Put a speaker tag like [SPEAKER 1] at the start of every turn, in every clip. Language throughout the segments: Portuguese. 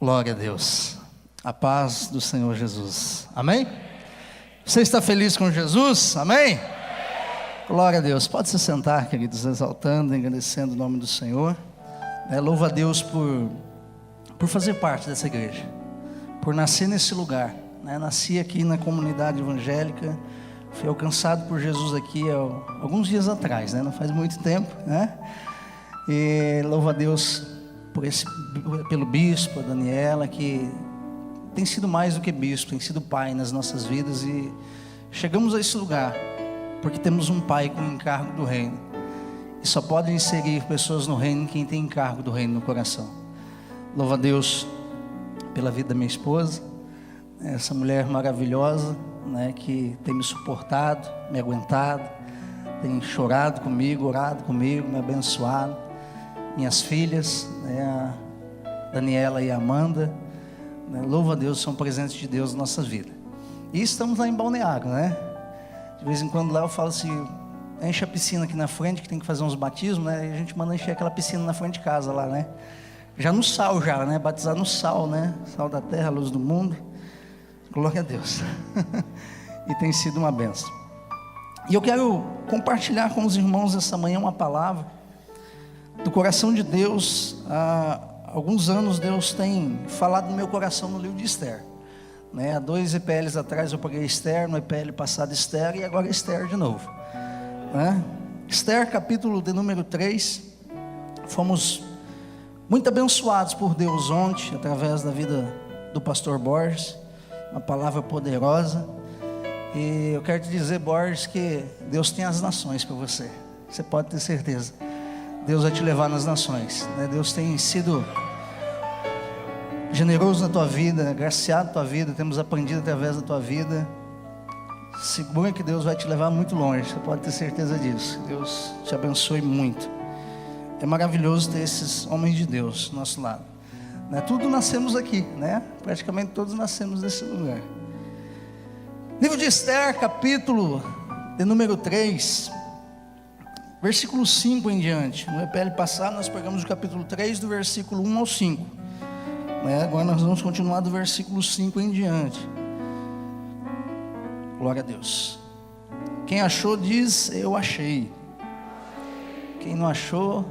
[SPEAKER 1] Glória a Deus. A paz do Senhor Jesus. Amém? Você está feliz com Jesus? Amém? Glória a Deus. Pode se sentar, queridos, exaltando, agradecendo o nome do Senhor. Louva a Deus por fazer parte dessa igreja, por nascer nesse lugar. Nasci aqui na comunidade evangélica, fui alcançado por Jesus aqui há alguns dias atrás, não faz muito tempo, E louva a Deus pelo bispo, a Daniela, que tem sido mais do que bispo, tem sido pai nas nossas vidas. E chegamos a esse lugar porque temos um pai com encargo do reino, e só pode inserir pessoas no reino quem tem encargo do reino no coração. Louva a Deus pela vida da minha esposa, essa mulher maravilhosa, que tem me suportado, me aguentado, tem chorado comigo, orado comigo, me abençoado. Minhas filhas, a Daniela e a Amanda, louva a Deus, são presentes de Deus na nossa vida. E estamos lá em Balneário, De vez em quando lá eu falo assim, enche a piscina aqui na frente, que tem que fazer uns batismos, E a gente manda encher aquela piscina na frente de casa lá, Já no sal batizar no sal, Sal da terra, luz do mundo. Glória a Deus. E tem sido uma bênção. E eu quero compartilhar com os irmãos essa manhã uma palavra do coração de Deus. Há alguns anos Deus tem falado no meu coração no livro de Esther, Há 2 EPLs atrás eu paguei Esther, no EPL passado Esther, e agora Esther de novo, Esther capítulo de número 3. Fomos muito abençoados por Deus ontem, através da vida do pastor Borges, uma palavra poderosa. E eu quero te dizer, Borges, que Deus tem as nações para você. Você pode ter certeza, Deus vai te levar nas nações, Deus tem sido generoso na tua vida, agraciado na tua vida, temos aprendido através da tua vida. Segura que Deus vai te levar muito longe, você pode ter certeza disso. Deus te abençoe muito. É maravilhoso ter esses homens de Deus do nosso lado, Tudo nascemos aqui, Praticamente todos nascemos nesse lugar. Livro de Esther, capítulo de número 3, versículo 5 em diante. No EPL passado nós pegamos o capítulo 3, do versículo 1 ao 5, Agora nós vamos continuar do versículo 5 em diante. Glória a Deus. Quem achou diz, eu achei. Quem não achou,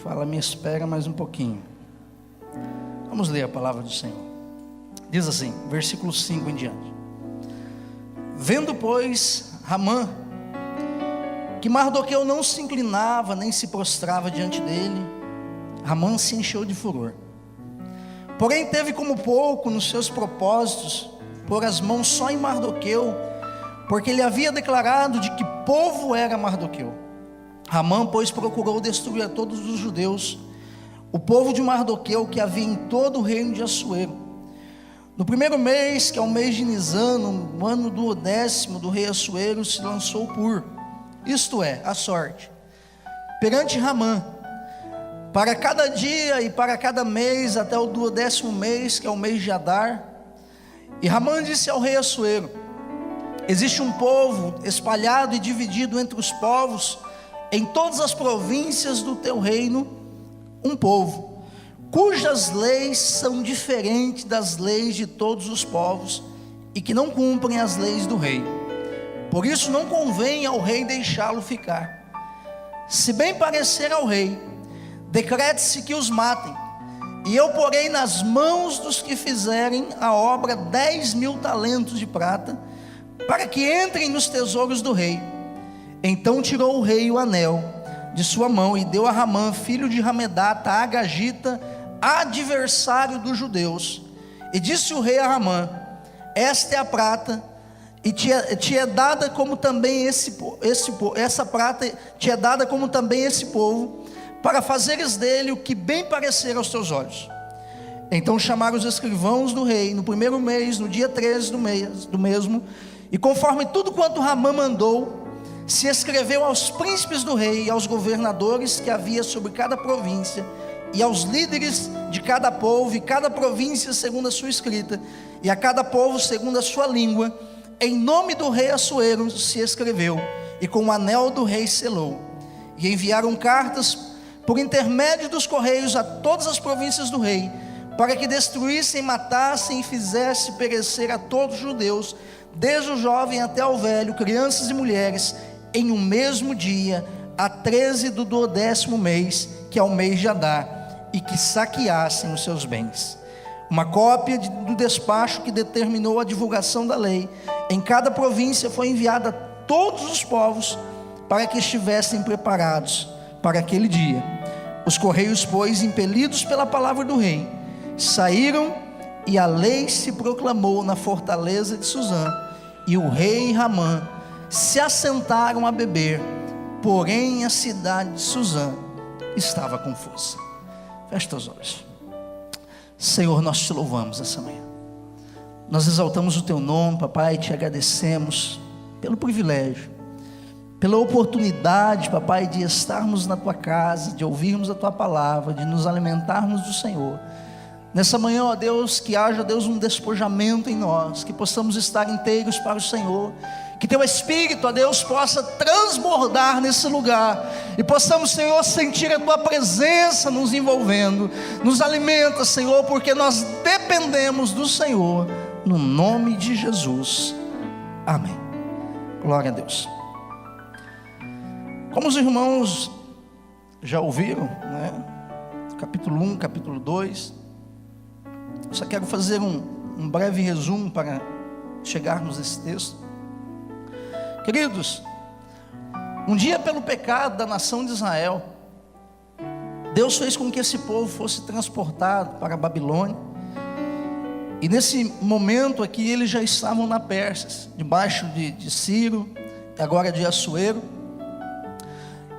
[SPEAKER 1] fala, me espera mais um pouquinho. Vamos ler a palavra do Senhor. Diz assim, versículo 5 em diante. Vendo, pois, Ramã, que Mardoqueu não se inclinava, nem se prostrava diante dele, Ramã se encheu de furor. Porém teve como pouco nos seus propósitos pôr as mãos só em Mardoqueu, porque ele havia declarado de que povo era Mardoqueu. Ramã, pois, procurou destruir a todos os judeus, o povo de Mardoqueu que havia em todo o reino de Assuero. No primeiro mês, que é o mês de Nisan, no ano do 10º do rei Assuero, se lançou Pur, isto é, a sorte, perante Ramã, para cada dia e para cada mês, até o 10º mês, que é o mês de Adar. E Ramã disse ao rei Assuero: existe um povo espalhado e dividido entre os povos, em todas as províncias do teu reino, um povo, cujas leis são diferentes das leis de todos os povos, e que não cumprem as leis do rei. Por isso não convém ao rei deixá-lo ficar. Se bem parecer ao rei, decrete-se que os matem, e eu porei nas mãos dos que fizerem a obra 10.000 talentos de prata, para que entrem nos tesouros do rei. Então tirou o rei o anel de sua mão e deu a Ramã, filho de Ramedata, a Agagita, adversário dos judeus. E disse o rei a Ramã: esta é a prata, e te é dada como também essa prata te é dada como também esse povo, para fazeres dele o que bem parecer aos teus olhos. Então chamaram os escrivãos do rei no primeiro mês, no dia 13 do mesmo, e conforme tudo quanto Ramã mandou, se escreveu aos príncipes do rei e aos governadores que havia sobre cada província, e aos líderes de cada povo, e cada província segundo a sua escrita, e a cada povo segundo a sua língua, em nome do rei Assuero se escreveu, e com o anel do rei selou. E enviaram cartas por intermédio dos correios a todas as províncias do rei, para que destruíssem, matassem e fizessem perecer a todos os judeus, desde o jovem até o velho, crianças e mulheres, em um mesmo dia, a 13 do 12º mês, que é o mês de Adar, e que saqueassem os seus bens. Uma cópia do despacho que determinou a divulgação da lei em cada província foi enviada a todos os povos, para que estivessem preparados para aquele dia. Os correios, pois, impelidos pela palavra do rei, saíram, e a lei se proclamou na fortaleza de Suzã, e o rei e Ramã se assentaram a beber, porém a cidade de Suzã estava confusa. Feche teus olhos. Senhor, nós te louvamos essa manhã, nós exaltamos o teu nome, papai, e te agradecemos pelo privilégio, pela oportunidade, papai, de estarmos na tua casa, de ouvirmos a tua palavra, de nos alimentarmos do Senhor. Nessa manhã, ó Deus, que haja, Deus, um despojamento em nós, que possamos estar inteiros para o Senhor, que teu Espírito, ó Deus, possa transbordar nesse lugar, e possamos, Senhor, sentir a tua presença nos envolvendo. Nos alimenta, Senhor, porque nós dependemos do Senhor, no nome de Jesus, amém. Glória a Deus. Como os irmãos já ouviram, né? Capítulo 1, capítulo 2, só quero fazer um breve resumo para chegarmos nesse texto. Queridos, um dia, pelo pecado da nação de Israel, Deus fez com que esse povo fosse transportado para a Babilônia, e nesse momento aqui eles já estavam na Pérsia, debaixo de Ciro, agora de Assuero.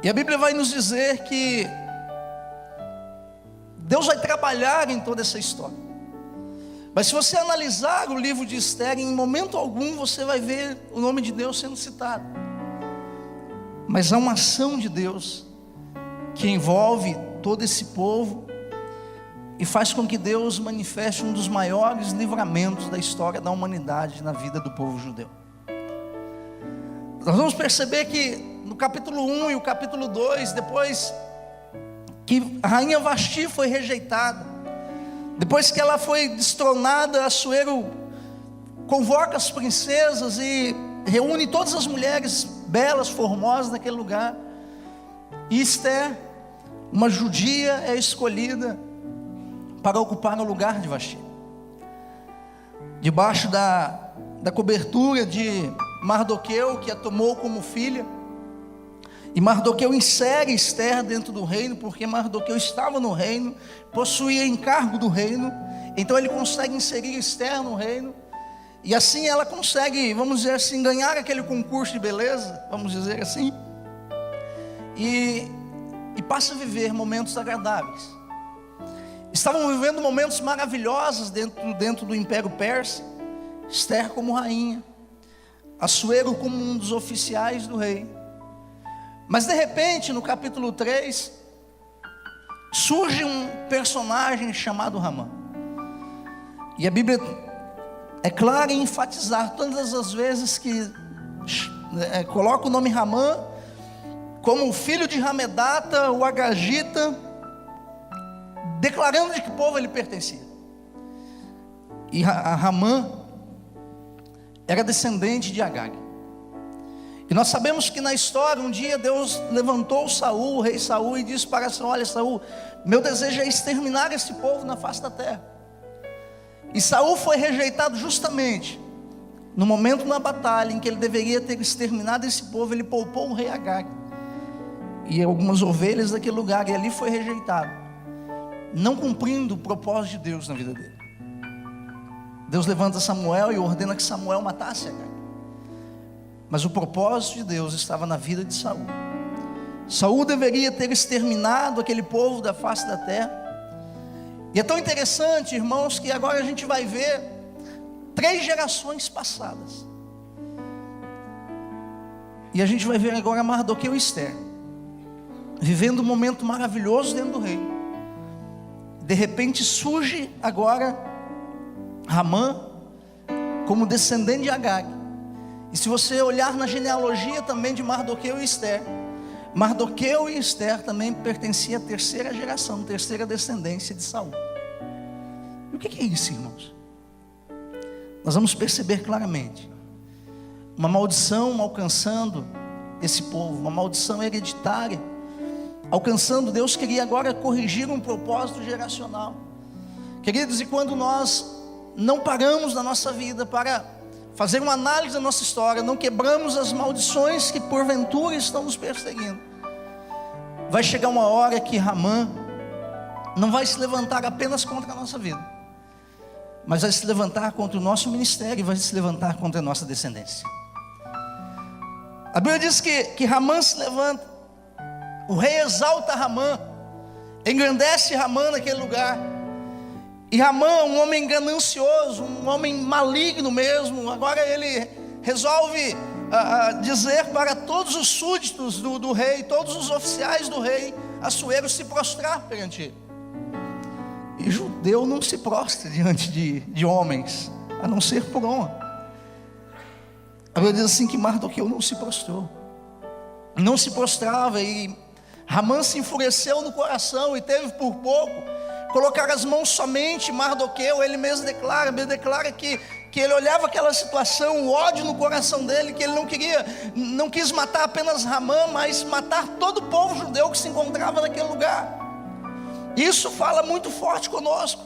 [SPEAKER 1] E a Bíblia vai nos dizer que Deus vai trabalhar em toda essa história. Mas se você analisar o livro de Esther, em momento algum você vai ver o nome de Deus sendo citado. Mas há uma ação de Deus que envolve todo esse povo e faz com que Deus manifeste um dos maiores livramentos da história da humanidade na vida do povo judeu. Nós vamos perceber que no capítulo 1 e o capítulo 2, depois que a rainha Vasti foi rejeitada, depois que ela foi destronada, Assuero convoca as princesas e reúne todas as mulheres belas, formosas naquele lugar, e Esther, uma judia, é escolhida para ocupar o lugar de Vasti, debaixo da cobertura de Mardoqueu, que a tomou como filha. E Mardoqueu insere Esther dentro do reino, porque Mardoqueu estava no reino, possuía encargo do reino, então ele consegue inserir Esther no reino, e assim ela consegue, vamos dizer assim, ganhar aquele concurso de beleza, vamos dizer assim, e passa a viver momentos agradáveis. Estavam vivendo momentos maravilhosos dentro do Império Persa, Esther como rainha, Assuero como um dos oficiais do rei. Mas de repente, no capítulo 3, surge um personagem chamado Ramã. E a Bíblia é clara em enfatizar todas as vezes que coloca o nome Ramã como o filho de Ramedata, o Agagita, declarando de que povo ele pertencia. E a Ramã era descendente de Agag. E nós sabemos que na história, um dia Deus levantou Saul, o rei Saul, e disse para Saul: olha, Saul, meu desejo é exterminar esse povo na face da terra. E Saul foi rejeitado justamente no momento na batalha em que ele deveria ter exterminado esse povo. Ele poupou o rei Agag e algumas ovelhas daquele lugar, e ali foi rejeitado, não cumprindo o propósito de Deus na vida dele. Deus levanta Samuel e ordena que Samuel matasse Agag. Mas o propósito de Deus estava na vida de Saul. Saul deveria ter exterminado aquele povo da face da terra. E é tão interessante, irmãos, que agora a gente vai ver 3 gerações passadas. E a gente vai ver agora Mardoqueu e Esther vivendo um momento maravilhoso dentro do reino. De repente surge agora Ramã como descendente de Agag. E se você olhar na genealogia também de Mardoqueu e Esther, Mardoqueu e Esther também pertenciam à terceira geração, terceira descendência de Saul. E o que é isso, irmãos? Nós vamos perceber claramente uma maldição alcançando esse povo, uma maldição hereditária alcançando. Deus queria agora corrigir um propósito geracional. Queridos, e quando nós não paramos na nossa vida para fazer uma análise da nossa história, não quebramos as maldições que porventura estão nos perseguindo, vai chegar uma hora que Ramã não vai se levantar apenas contra a nossa vida, mas vai se levantar contra o nosso ministério e vai se levantar contra a nossa descendência. A Bíblia diz que Ramã se levanta, o rei exalta Ramã, engrandece Ramã naquele lugar. E Ramã, um homem ganancioso, um homem maligno mesmo, agora ele resolve dizer para todos os súditos do rei, todos os oficiais do rei Assuero, se prostrar perante ele. E judeu não se prostra diante de homens, a não ser por honra. A Bíblia diz assim que Mardoqueu não se prostrou, não se prostrava, e Ramã se enfureceu no coração e teve por pouco colocar as mãos somente em Mardoqueu. Ele mesmo declara que ele olhava aquela situação, o ódio no coração dele, que ele não quis matar apenas Ramã, mas matar todo o povo judeu que se encontrava naquele lugar. Isso fala muito forte conosco,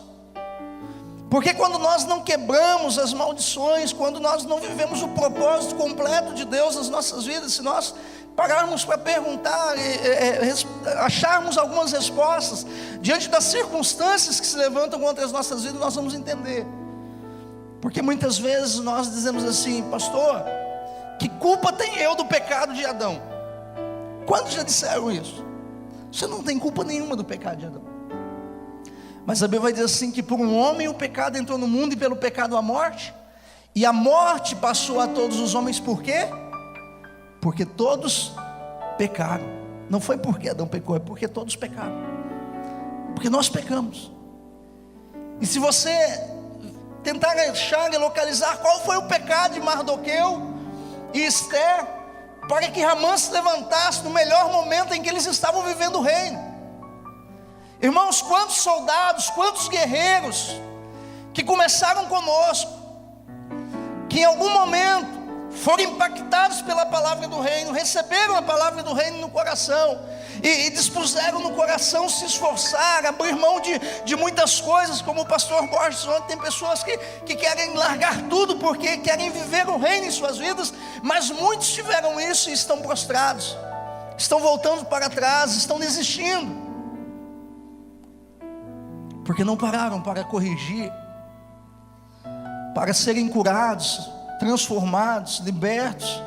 [SPEAKER 1] porque quando nós não quebramos as maldições, quando nós não vivemos o propósito completo de Deus nas nossas vidas, se nós pararmos para perguntar, acharmos algumas respostas diante das circunstâncias que se levantam contra as nossas vidas, nós vamos entender. Porque muitas vezes nós dizemos assim: pastor, que culpa tem eu do pecado de Adão? Quantos já disseram isso? Você não tem culpa nenhuma do pecado de Adão. Mas a Bíblia vai dizer assim, que por um homem o pecado entrou no mundo, e pelo pecado a morte, e a morte passou a todos os homens. Por quê? Porque todos pecaram. Não foi porque Adão pecou, é porque todos pecaram, porque nós pecamos. E se você tentar achar e localizar qual foi o pecado de Mardoqueu e Esther, para que Ramã se levantasse no melhor momento em que eles estavam vivendo o reino. Irmãos, quantos soldados, quantos guerreiros que começaram conosco, que em algum momento foram impactados pela palavra do reino, receberam a palavra do reino no coração, e dispuseram no coração se esforçar, abrir mão de muitas coisas, como o pastor Borges ontem. Tem pessoas que querem largar tudo porque querem viver o reino em suas vidas, mas muitos tiveram isso e estão prostrados, estão voltando para trás, estão desistindo, porque não pararam para corrigir, para serem curados, transformados, libertos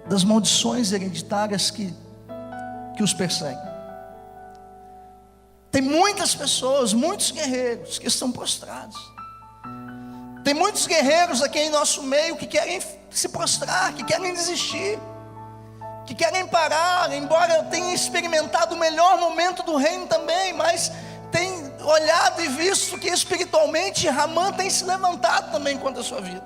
[SPEAKER 1] das maldições hereditárias que os perseguem. Tem muitas pessoas, muitos guerreiros que estão prostrados. Tem muitos guerreiros aqui em nosso meio que querem se prostrar, que querem desistir, que querem parar, embora tenham experimentado o melhor momento do reino também, mas tem olhado e visto que espiritualmente Ramã tem se levantado também contra a sua vida.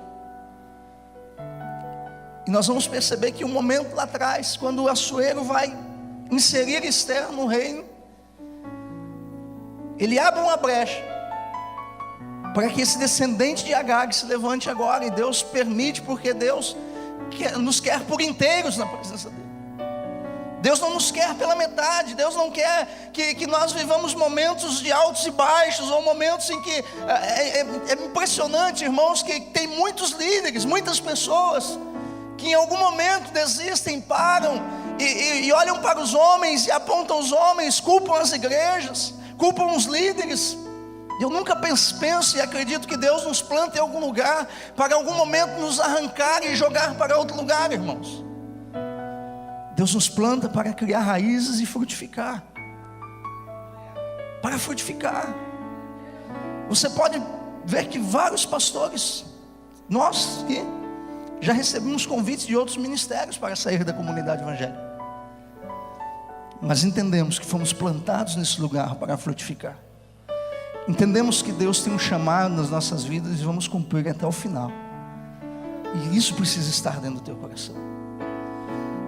[SPEAKER 1] E nós vamos perceber que um momento lá atrás, quando o Assuero vai inserir Esther no reino, ele abre uma brecha para que esse descendente de Agag se levante agora, e Deus permite, porque Deus nos quer por inteiros na presença dele. Deus não nos quer pela metade. Deus não quer que nós vivamos momentos de altos e baixos, ou momentos em que é impressionante, irmãos, que tem muitos líderes, muitas pessoas que em algum momento desistem, param e olham para os homens e apontam os homens, culpam as igrejas, culpam os líderes. Eu nunca penso e acredito que Deus nos planta em algum lugar para em algum momento nos arrancar e jogar para outro lugar, irmãos. Deus nos planta para criar raízes e frutificar. Para frutificar. Você pode ver que vários pastores, nós que já recebemos convites de outros ministérios para sair da comunidade evangélica, mas entendemos que fomos plantados nesse lugar para frutificar. Entendemos que Deus tem um chamado nas nossas vidas e vamos cumprir até o final. E isso precisa estar dentro do teu coração.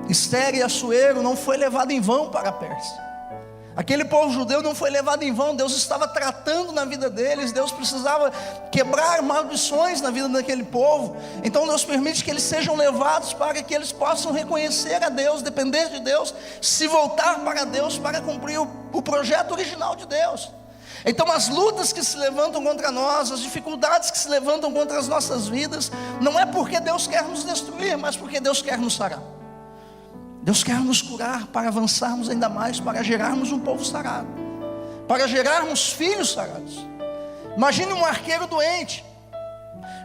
[SPEAKER 1] Esther e Assuero não foi levado em vão para a Pérsia. Aquele povo judeu não foi levado em vão. Deus estava tratando na vida deles. Deus precisava quebrar maldições na vida daquele povo. Então Deus permite que eles sejam levados para que eles possam reconhecer a Deus, depender de Deus, se voltar para Deus para cumprir o projeto original de Deus. Então as lutas que se levantam contra nós, as dificuldades que se levantam contra as nossas vidas, não é porque Deus quer nos destruir, mas porque Deus quer nos sarar. Deus quer nos curar para avançarmos ainda mais, para gerarmos um povo sarado, para gerarmos filhos sarados. Imagine um arqueiro doente.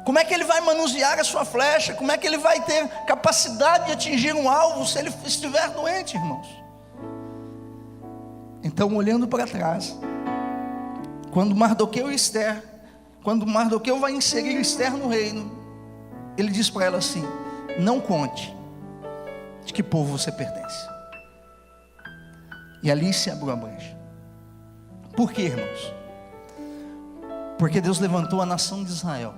[SPEAKER 1] Como é que ele vai manusear a sua flecha? Como é que ele vai ter capacidade de atingir um alvo se ele estiver doente, irmãos? Então, olhando para trás, quando Mardoqueu vai inserir Esther no reino, ele diz para ela assim: não conte de que povo você pertence. E ali se abriu a brecha. Por quê, irmãos? Porque Deus levantou a nação de Israel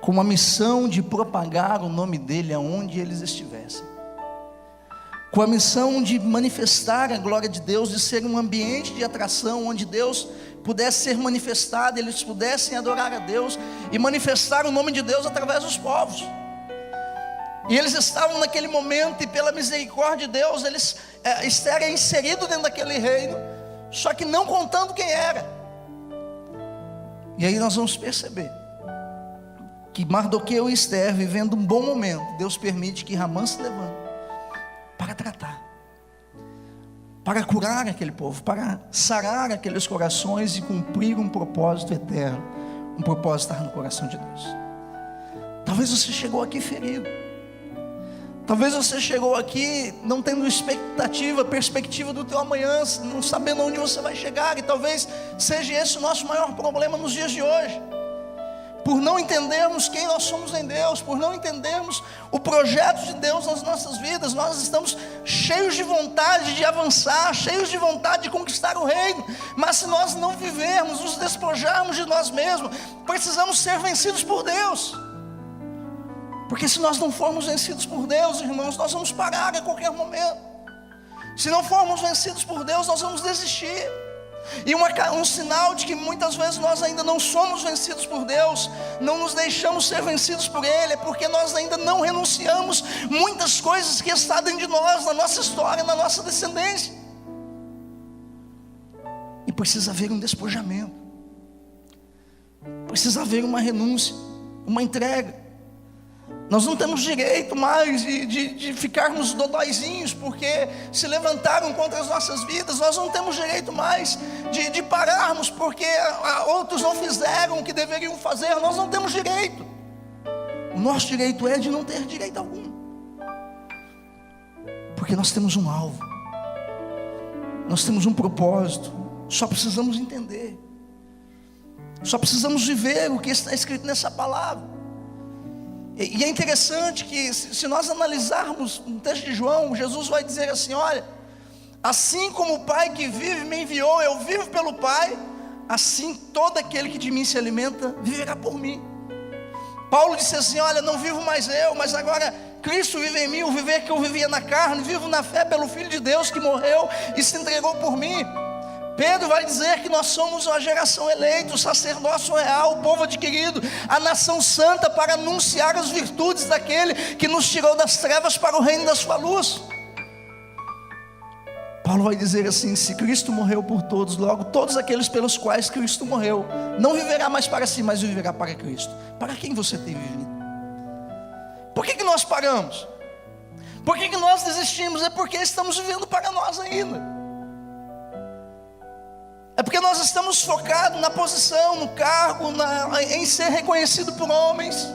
[SPEAKER 1] com a missão de propagar o nome dele aonde eles estivessem, com a missão de manifestar a glória de Deus, de ser um ambiente de atração onde Deus pudesse ser manifestado, eles pudessem adorar a Deus e manifestar o nome de Deus através dos povos. E eles estavam naquele momento, e pela misericórdia de Deus, Esther é inserido dentro daquele reino, só que não contando quem era. E aí nós vamos perceber que Mardoqueu e Esther, vivendo um bom momento, Deus permite que Ramã se levante para tratar, para curar aquele povo, para sarar aqueles corações e cumprir um propósito eterno, um propósito estar no coração de Deus. Talvez você chegou aqui ferido. Talvez você chegou aqui não tendo expectativa, perspectiva do teu amanhã, não sabendo onde você vai chegar. E talvez seja esse o nosso maior problema nos dias de hoje. Por não entendermos quem nós somos em Deus, por não entendermos o projeto de Deus nas nossas vidas, nós estamos cheios de vontade de avançar, cheios de vontade de conquistar o reino. Mas se nós não vivermos, nos despojarmos de nós mesmos, precisamos ser vencidos por Deus. Porque se nós não formos vencidos por Deus, irmãos, nós vamos parar a qualquer momento. Se não formos vencidos por Deus, nós vamos desistir. E um sinal de que muitas vezes nós ainda não somos vencidos por Deus, não nos deixamos ser vencidos por Ele, é porque nós ainda não renunciamos muitas coisas que estão dentro de nós, na nossa história, na nossa descendência. E precisa haver um despojamento, precisa haver uma renúncia, uma entrega. Nós não temos direito mais de ficarmos dodóizinhos, porque se levantaram contra as nossas vidas. Nós não temos direito mais de pararmos, porque outros não fizeram o que deveriam fazer. Nós não temos direito. O nosso direito é de não ter direito algum, porque nós temos um alvo, nós temos um propósito. Só precisamos entender, só precisamos viver o que está escrito nessa palavra. E é interessante que, se nós analisarmos no texto de João, Jesus vai dizer assim: olha, assim como o Pai que vive me enviou, eu vivo pelo Pai, assim todo aquele que de mim se alimenta viverá por mim. Paulo disse assim: olha, não vivo mais eu, mas agora Cristo vive em mim. O viver que eu vivia na carne, vivo na fé pelo Filho de Deus que morreu e se entregou por mim. Pedro vai dizer que nós somos uma geração eleita, o sacerdócio real, o povo adquirido, a nação santa, para anunciar as virtudes daquele que nos tirou das trevas para o reino da sua luz. Paulo vai dizer assim: se Cristo morreu por todos, logo todos aqueles pelos quais Cristo morreu, não viverá mais para si, mas viverá para Cristo. Para quem você tem vivido? Por que nós paramos? Por que nós desistimos? É porque estamos vivendo para nós ainda. É porque nós estamos focados na posição, no cargo, em ser reconhecido por homens,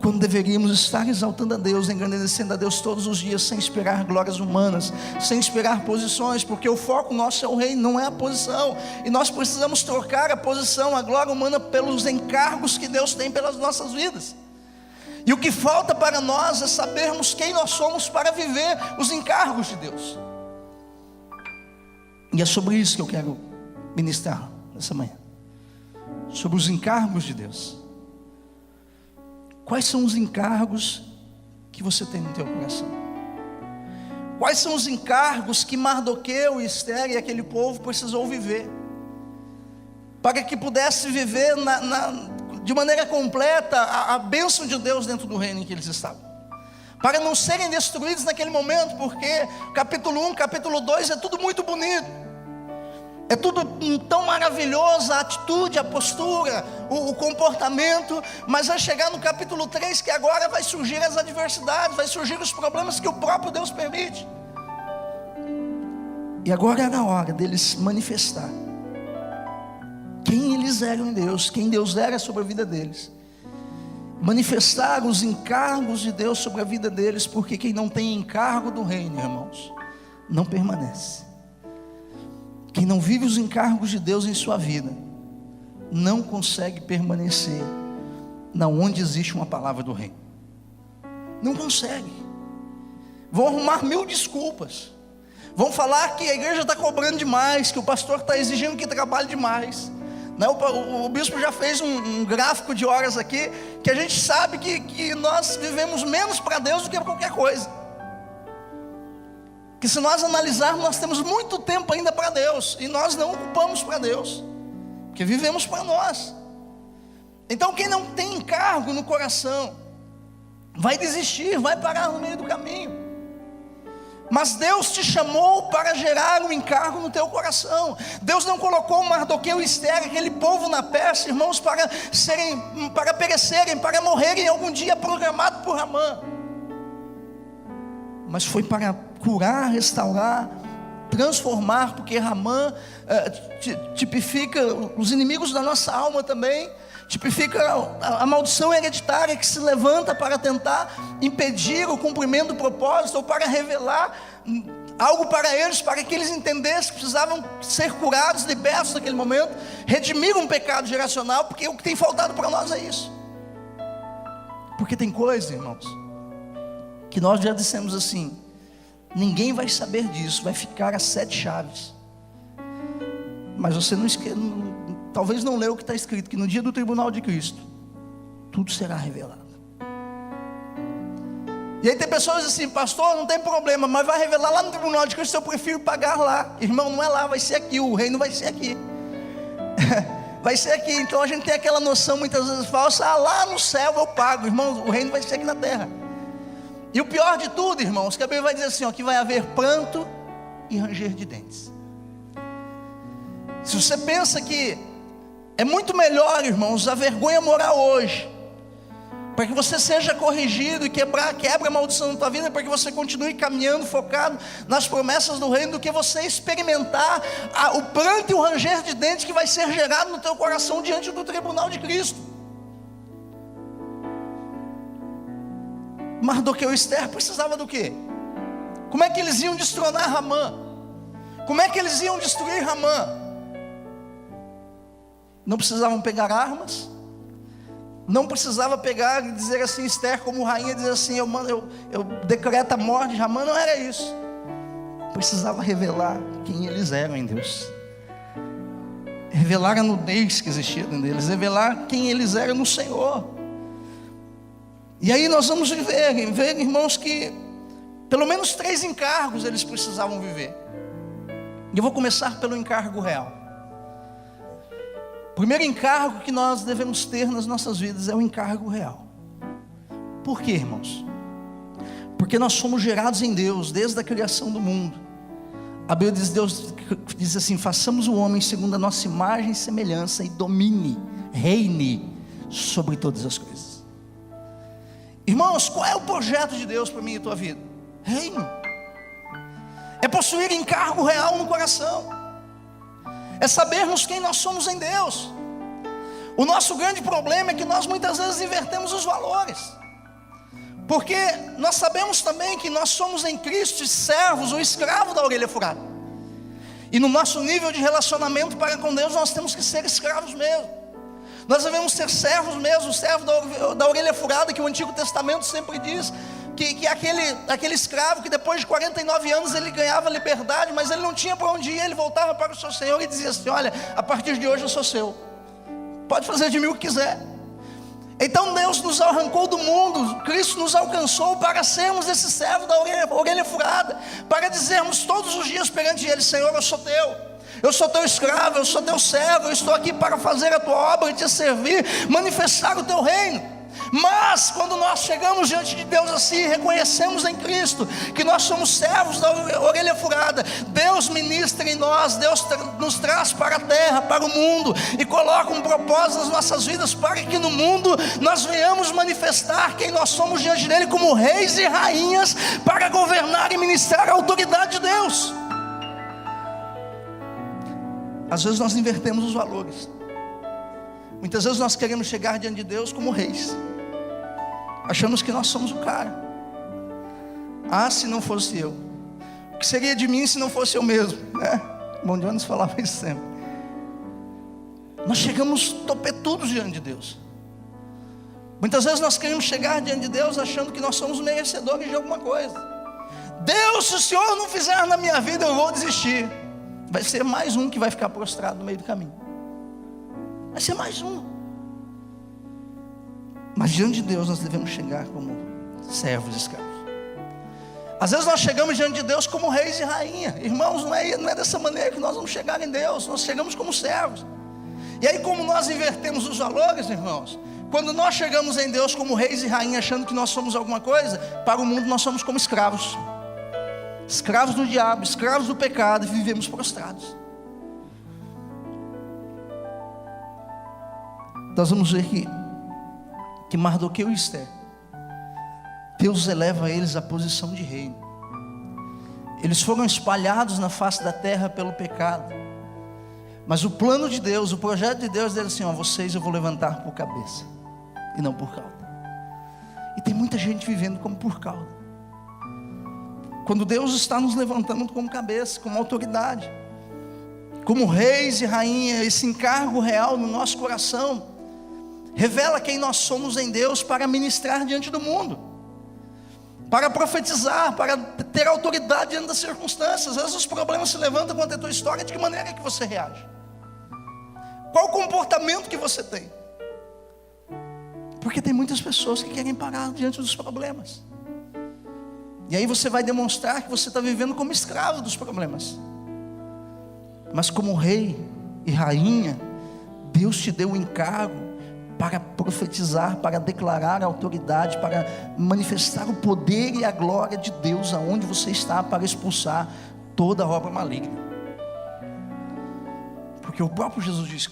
[SPEAKER 1] quando deveríamos estar exaltando a Deus, engrandecendo a Deus todos os dias, sem esperar glórias humanas, sem esperar posições, porque o foco nosso é o reino, não é a posição. E nós precisamos trocar a posição, a glória humana, pelos encargos que Deus tem pelas nossas vidas. E o que falta para nós é sabermos quem nós somos para viver os encargos de Deus. E é sobre isso que eu quero ministrar nessa manhã, sobre os encargos de Deus. Quais são os encargos que você tem no teu coração? Quais são os encargos que Mardoqueu, Esther e aquele povo precisou viver, para que pudesse viver de maneira completa a bênção de Deus dentro do reino em que eles estavam, para não serem destruídos naquele momento, porque capítulo 1, capítulo 2 é tudo muito bonito, é tudo tão maravilhoso, a atitude, a postura, o comportamento, mas vai chegar no capítulo 3 que agora vai surgir as adversidades, vai surgir os problemas que o próprio Deus permite. E agora era a hora deles manifestar quem eles eram em Deus, quem Deus era sobre a vida deles, manifestar os encargos de Deus sobre a vida deles, porque quem não tem encargo do reino, irmãos, não permanece. Quem não vive os encargos de Deus em sua vida, não consegue permanecer na onde existe uma palavra do reino. Não consegue. Vão arrumar 1000 desculpas. Vão falar que a igreja está cobrando demais, que o pastor está exigindo que trabalhe demais. O bispo já fez um gráfico de horas aqui, que a gente sabe que nós vivemos menos para Deus do que qualquer coisa. Que se nós analisarmos, nós temos muito tempo ainda para Deus, e nós não ocupamos para Deus, porque vivemos para nós. Então quem não tem encargo no coração, vai desistir, vai parar no meio do caminho. Mas Deus te chamou para gerar um encargo no teu coração. Deus não colocou Mardoqueu e Esther, aquele povo na Pérsia, irmãos, para perecerem, para morrerem algum dia programado por Ramã. Mas foi para curar, restaurar, transformar, porque Ramã tipifica os inimigos da nossa alma também, tipifica a maldição hereditária que se levanta para tentar impedir o cumprimento do propósito, ou para revelar algo para eles, para que eles entendessem que precisavam ser curados, libertos naquele momento, redimir um pecado geracional, porque o que tem faltado para nós é isso. Porque tem coisa, irmãos, que nós já dissemos assim: ninguém vai saber disso, vai ficar às 7 chaves. Mas você talvez não leu o que está escrito, que no dia do tribunal de Cristo, tudo será revelado. E aí tem pessoas assim: pastor, não tem problema, mas vai revelar lá no tribunal de Cristo, eu prefiro pagar lá. Irmão, não é lá, vai ser aqui, o reino vai ser aqui. Vai ser aqui. Então a gente tem aquela noção muitas vezes falsa: lá no céu eu pago. Irmão, o reino vai ser aqui na terra. E o pior de tudo, irmãos, que a Bíblia vai dizer assim, que vai haver pranto e ranger de dentes. Se você pensa que é muito melhor, irmãos, a vergonha morar hoje, para que você seja corrigido e quebre a maldição na tua vida, para que você continue caminhando, focado nas promessas do reino, do que você experimentar o pranto e o ranger de dentes que vai ser gerado no teu coração diante do tribunal de Cristo. Mardoqueu e Esther precisavam do quê? Como é que eles iam destronar Ramã? Como é que eles iam destruir Ramã? Não precisavam pegar armas, não precisava pegar e dizer assim, Esther como rainha, dizer assim, eu decreto a morte de Ramã. Não era isso. Precisava revelar quem eles eram em Deus, revelar a nudez que existia dentro deles, revelar quem eles eram no Senhor. E aí nós vamos ver, irmãos, que pelo menos 3 encargos eles precisavam viver. E eu vou começar pelo encargo real. O primeiro encargo que nós devemos ter nas nossas vidas é o encargo real. Por quê, irmãos? Porque nós somos gerados em Deus desde a criação do mundo. A Bíblia diz, Deus diz assim: façamos o homem segundo a nossa imagem e semelhança, e domine, reine sobre todas as coisas. Irmãos, qual é o projeto de Deus para mim e tua vida? Reino. É possuir encargo real no coração, é sabermos quem nós somos em Deus. O nosso grande problema é que nós muitas vezes invertemos os valores, porque nós sabemos também que nós somos em Cristo servos ou escravos da orelha furada, e no nosso nível de relacionamento para com Deus nós temos que ser escravos mesmo. Nós devemos ser servos mesmo, servo da orelha furada, que o Antigo Testamento sempre diz que aquele escravo que depois de 49 anos ele ganhava liberdade, mas ele não tinha para onde ir, ele voltava para o seu Senhor e dizia assim: olha, a partir de hoje eu sou seu, pode fazer de mim o que quiser. Então Deus nos arrancou do mundo, Cristo nos alcançou para sermos esse servo da orelha furada, para dizermos todos os dias perante Ele: Senhor, eu sou teu escravo, eu sou teu servo, eu estou aqui para fazer a tua obra e te servir, manifestar o teu reino. Mas quando nós chegamos diante de Deus assim, reconhecemos em Cristo que nós somos servos da orelha furada, Deus ministra em nós, Deus nos traz para a terra, para o mundo, e coloca um propósito nas nossas vidas, para que no mundo nós venhamos manifestar quem nós somos diante dele, como reis e rainhas, para governar e ministrar a autoridade de Deus. Às vezes nós invertemos os valores. Muitas vezes nós queremos chegar diante de Deus como reis, achamos que nós somos o cara. Ah, se não fosse eu, o que seria de mim se não fosse eu mesmo, né? Bom Jones falava isso sempre. Nós chegamos topetudos diante de Deus. Muitas vezes nós queremos chegar diante de Deus achando que nós somos merecedores de alguma coisa. Deus, se o Senhor não fizer na minha vida, eu vou desistir. Vai ser mais um que vai ficar prostrado no meio do caminho. Vai ser mais um. Mas diante de Deus nós devemos chegar como servos escravos. Às vezes nós chegamos diante de Deus como reis e rainha. Irmãos, não é dessa maneira que nós vamos chegar em Deus. Nós chegamos como servos. E aí, como nós invertemos os valores, irmãos, quando nós chegamos em Deus como reis e rainha, achando que nós somos alguma coisa, para o mundo nós somos como escravos. Escravos do diabo, escravos do pecado, e vivemos prostrados. Nós vamos ver que Mardoqueu e Esther, Deus eleva eles à posição de reino. Eles foram espalhados na face da terra pelo pecado, mas o plano de Deus, o projeto de Deus é assim: vocês eu vou levantar por cabeça e não por cauda. E tem muita gente vivendo como por cauda, quando Deus está nos levantando como cabeça, como autoridade, como reis e rainha. Esse encargo real no nosso coração revela quem nós somos em Deus, para ministrar diante do mundo, para profetizar, para ter autoridade diante das circunstâncias. Às vezes os problemas se levantam contra a tua história. De que maneira é que você reage? Qual o comportamento que você tem? Porque tem muitas pessoas que querem parar diante dos problemas, e aí você vai demonstrar que você está vivendo como escravo dos problemas. Mas como rei e rainha, Deus te deu o encargo para profetizar, para declarar a autoridade, para manifestar o poder e a glória de Deus aonde você está, para expulsar toda obra maligna. Porque o próprio Jesus disse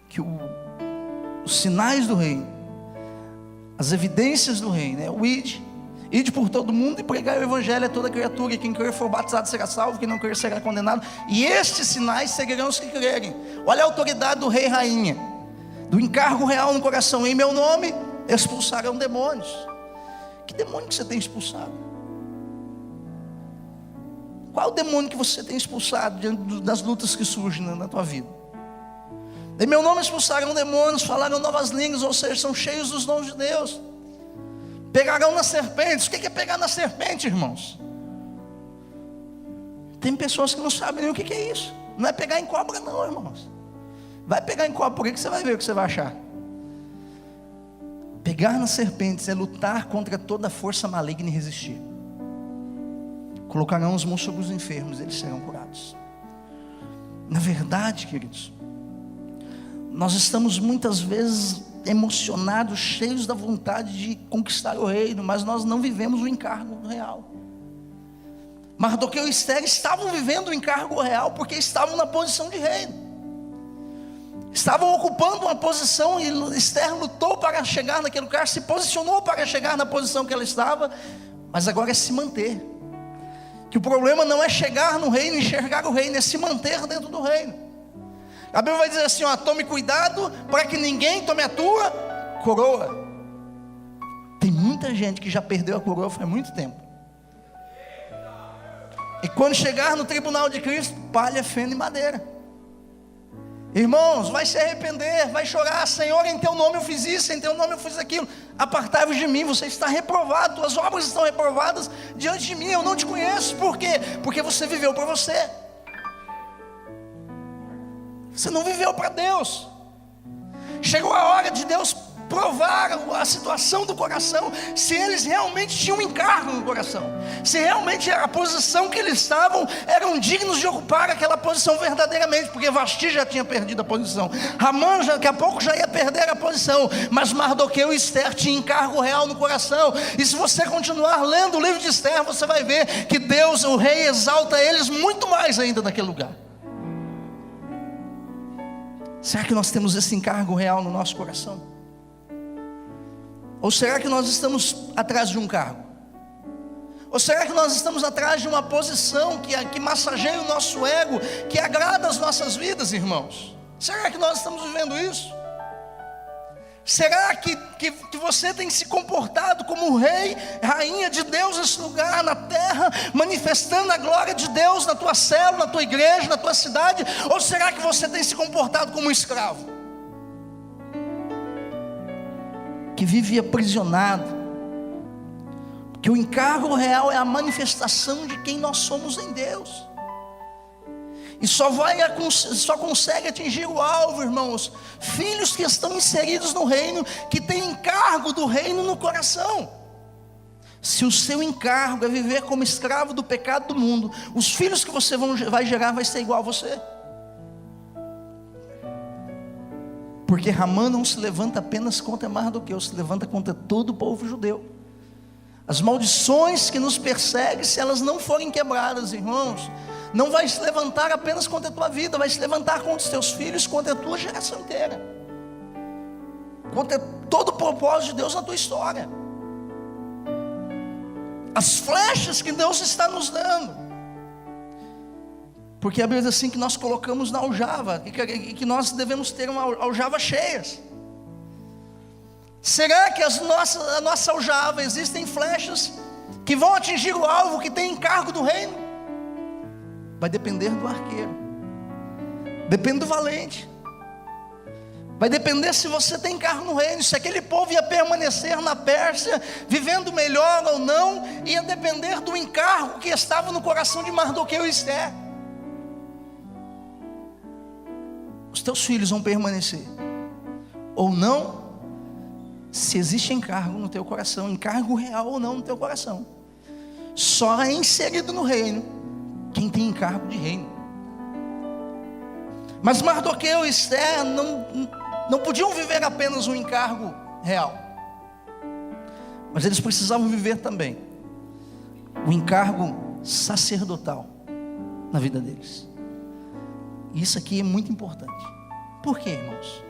[SPEAKER 1] que os sinais do reino, as evidências do reino, o ide por todo mundo e pregar o evangelho a toda criatura, e quem crer for batizado será salvo, quem não crer será condenado, e estes sinais seguirão os que crerem. Olha a autoridade do rei e rainha, do encargo real no coração: em meu nome expulsarão demônios. Que demônio que você tem expulsado? Qual o demônio que você tem expulsado diante das lutas que surgem na tua vida? Em meu nome expulsarão demônios, falarão novas línguas, ou seja, são cheios dos dons de Deus. Pegarão nas serpentes. O que é pegar na serpente, irmãos? Tem pessoas que não sabem nem o que é isso. Não é pegar em cobra não, irmãos. Vai pegar em cobra, por que você vai ver o que você vai achar? Pegar nas serpentes é lutar contra toda força maligna e resistir. Colocarão as mãos sobre os enfermos, eles serão curados. Na verdade, queridos, nós estamos muitas vezes emocionados, cheios da vontade de conquistar o reino, mas nós não vivemos o encargo real. Mardoqueu e Esther estavam vivendo o encargo real, porque estavam na posição de reino, estavam ocupando uma posição, e Esther lutou para chegar naquele lugar, se posicionou para chegar na posição que ela estava, mas agora é se manter. Que o problema não é chegar no reino, enxergar o reino, é se manter dentro do reino. A Bíblia vai dizer assim: tome cuidado para que ninguém tome a tua coroa. Tem muita gente que já perdeu a coroa faz muito tempo, e quando chegar no tribunal de Cristo, palha, feno e madeira. Irmãos, vai se arrepender, vai chorar: Senhor, em teu nome eu fiz isso, em teu nome eu fiz aquilo, apartai-vos de mim, você está reprovado, tuas obras estão reprovadas diante de mim, eu não te conheço. Por quê? Porque você viveu para você. Você não viveu para Deus. Chegou a hora de Deus provar a situação do coração, se eles realmente tinham encargo no coração, se realmente a posição que eles estavam eram dignos de ocupar aquela posição verdadeiramente, porque Vasti já tinha perdido a posição, Ramã daqui a pouco já ia perder a posição, mas Mardoqueu e Esther tinham encargo real no coração. E se você continuar lendo o livro de Esther, você vai ver que Deus, o rei, exalta eles muito mais ainda naquele lugar. Será que nós temos esse encargo real no nosso coração? Ou será que nós estamos atrás de um cargo? Ou será que nós estamos atrás de uma posição que massageia o nosso ego, que agrada as nossas vidas, irmãos? Será que nós estamos vivendo isso? Será que você tem se comportado como rei, rainha de Deus nesse lugar, na terra, manifestando a glória de Deus na tua célula, na tua igreja, na tua cidade? Ou será que você tem se comportado como um escravo, que vive aprisionado? Porque o encargo real é a manifestação de quem nós somos em Deus. E só consegue atingir o alvo, irmãos, filhos que estão inseridos no reino, que têm encargo do reino no coração. Se o seu encargo é viver como escravo do pecado do mundo, os filhos que você vai gerar vai ser igual a você. Porque Ramã não se levanta apenas contra Mardoqueu, se levanta contra todo o povo judeu. As maldições que nos perseguem, se elas não forem quebradas, irmãos, não vai se levantar apenas contra a tua vida, vai se levantar contra os teus filhos, contra a tua geração inteira, contra todo o propósito de Deus na tua história. As flechas que Deus está nos dando, porque a Bíblia diz assim que nós colocamos na aljava, e que nós devemos ter uma aljava cheias. Será que a nossa aljava existem flechas que vão atingir o alvo, que tem encargo do reino? Vai depender do arqueiro, depende do valente, vai depender se você tem encargo no reino, se aquele povo ia permanecer na Pérsia, vivendo melhor ou não, ia depender do encargo que estava no coração de Mardoqueu e Esther. Os teus filhos vão permanecer ou não, se existe encargo no teu coração, encargo real ou não no teu coração. Só é inserido no reino quem tem encargo de reino. Mas Mardoqueu e Esther não podiam viver apenas um encargo real, mas eles precisavam viver também o encargo sacerdotal na vida deles. E isso aqui é muito importante. Por quê, irmãos?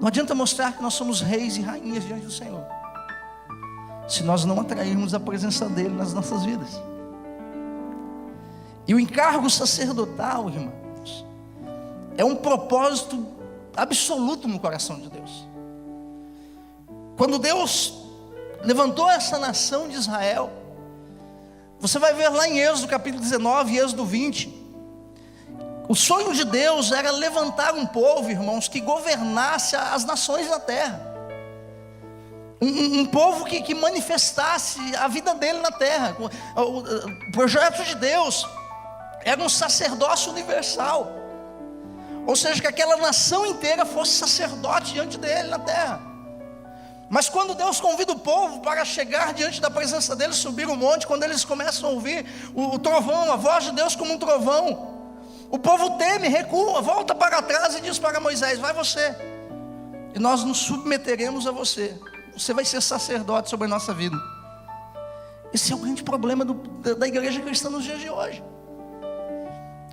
[SPEAKER 1] Não adianta mostrar que nós somos reis e rainhas diante do Senhor, se nós não atrairmos a presença dele nas nossas vidas. E o encargo sacerdotal, irmãos, é um propósito absoluto no coração de Deus. Quando Deus levantou essa nação de Israel, você vai ver lá em Êxodo capítulo 19 e Êxodo 20, o sonho de Deus era levantar um povo, irmãos, que governasse as nações da terra. Um povo que manifestasse a vida dele na terra. O projeto de Deus era um sacerdócio universal, ou seja, que aquela nação inteira fosse sacerdote diante dele na terra. Mas quando Deus convida o povo para chegar diante da presença dele, subir o monte, quando eles começam a ouvir o trovão, a voz de Deus como um trovão, o povo teme, recua, volta para trás e diz para Moisés: vai você, e nós nos submeteremos a você, você vai ser sacerdote sobre a nossa vida. Esse é o grande problema da igreja cristã nos dias de hoje,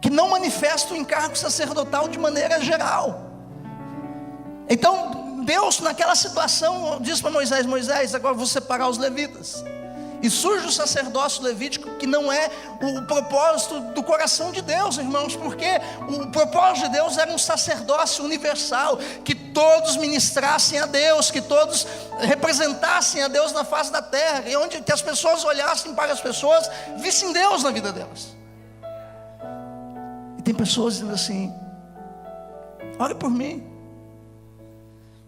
[SPEAKER 1] que não manifesta o encargo sacerdotal de maneira geral. Então Deus, naquela situação, diz para Moisés: Moisés, agora vou separar os levitas. E surge o sacerdócio levítico, que não é o propósito do coração de Deus, irmãos, porque o propósito de Deus era um sacerdócio universal, que todos ministrassem a Deus, que todos representassem a Deus na face da terra, e onde que as pessoas olhassem para as pessoas, vissem Deus na vida delas. E tem pessoas dizendo assim: ore por mim,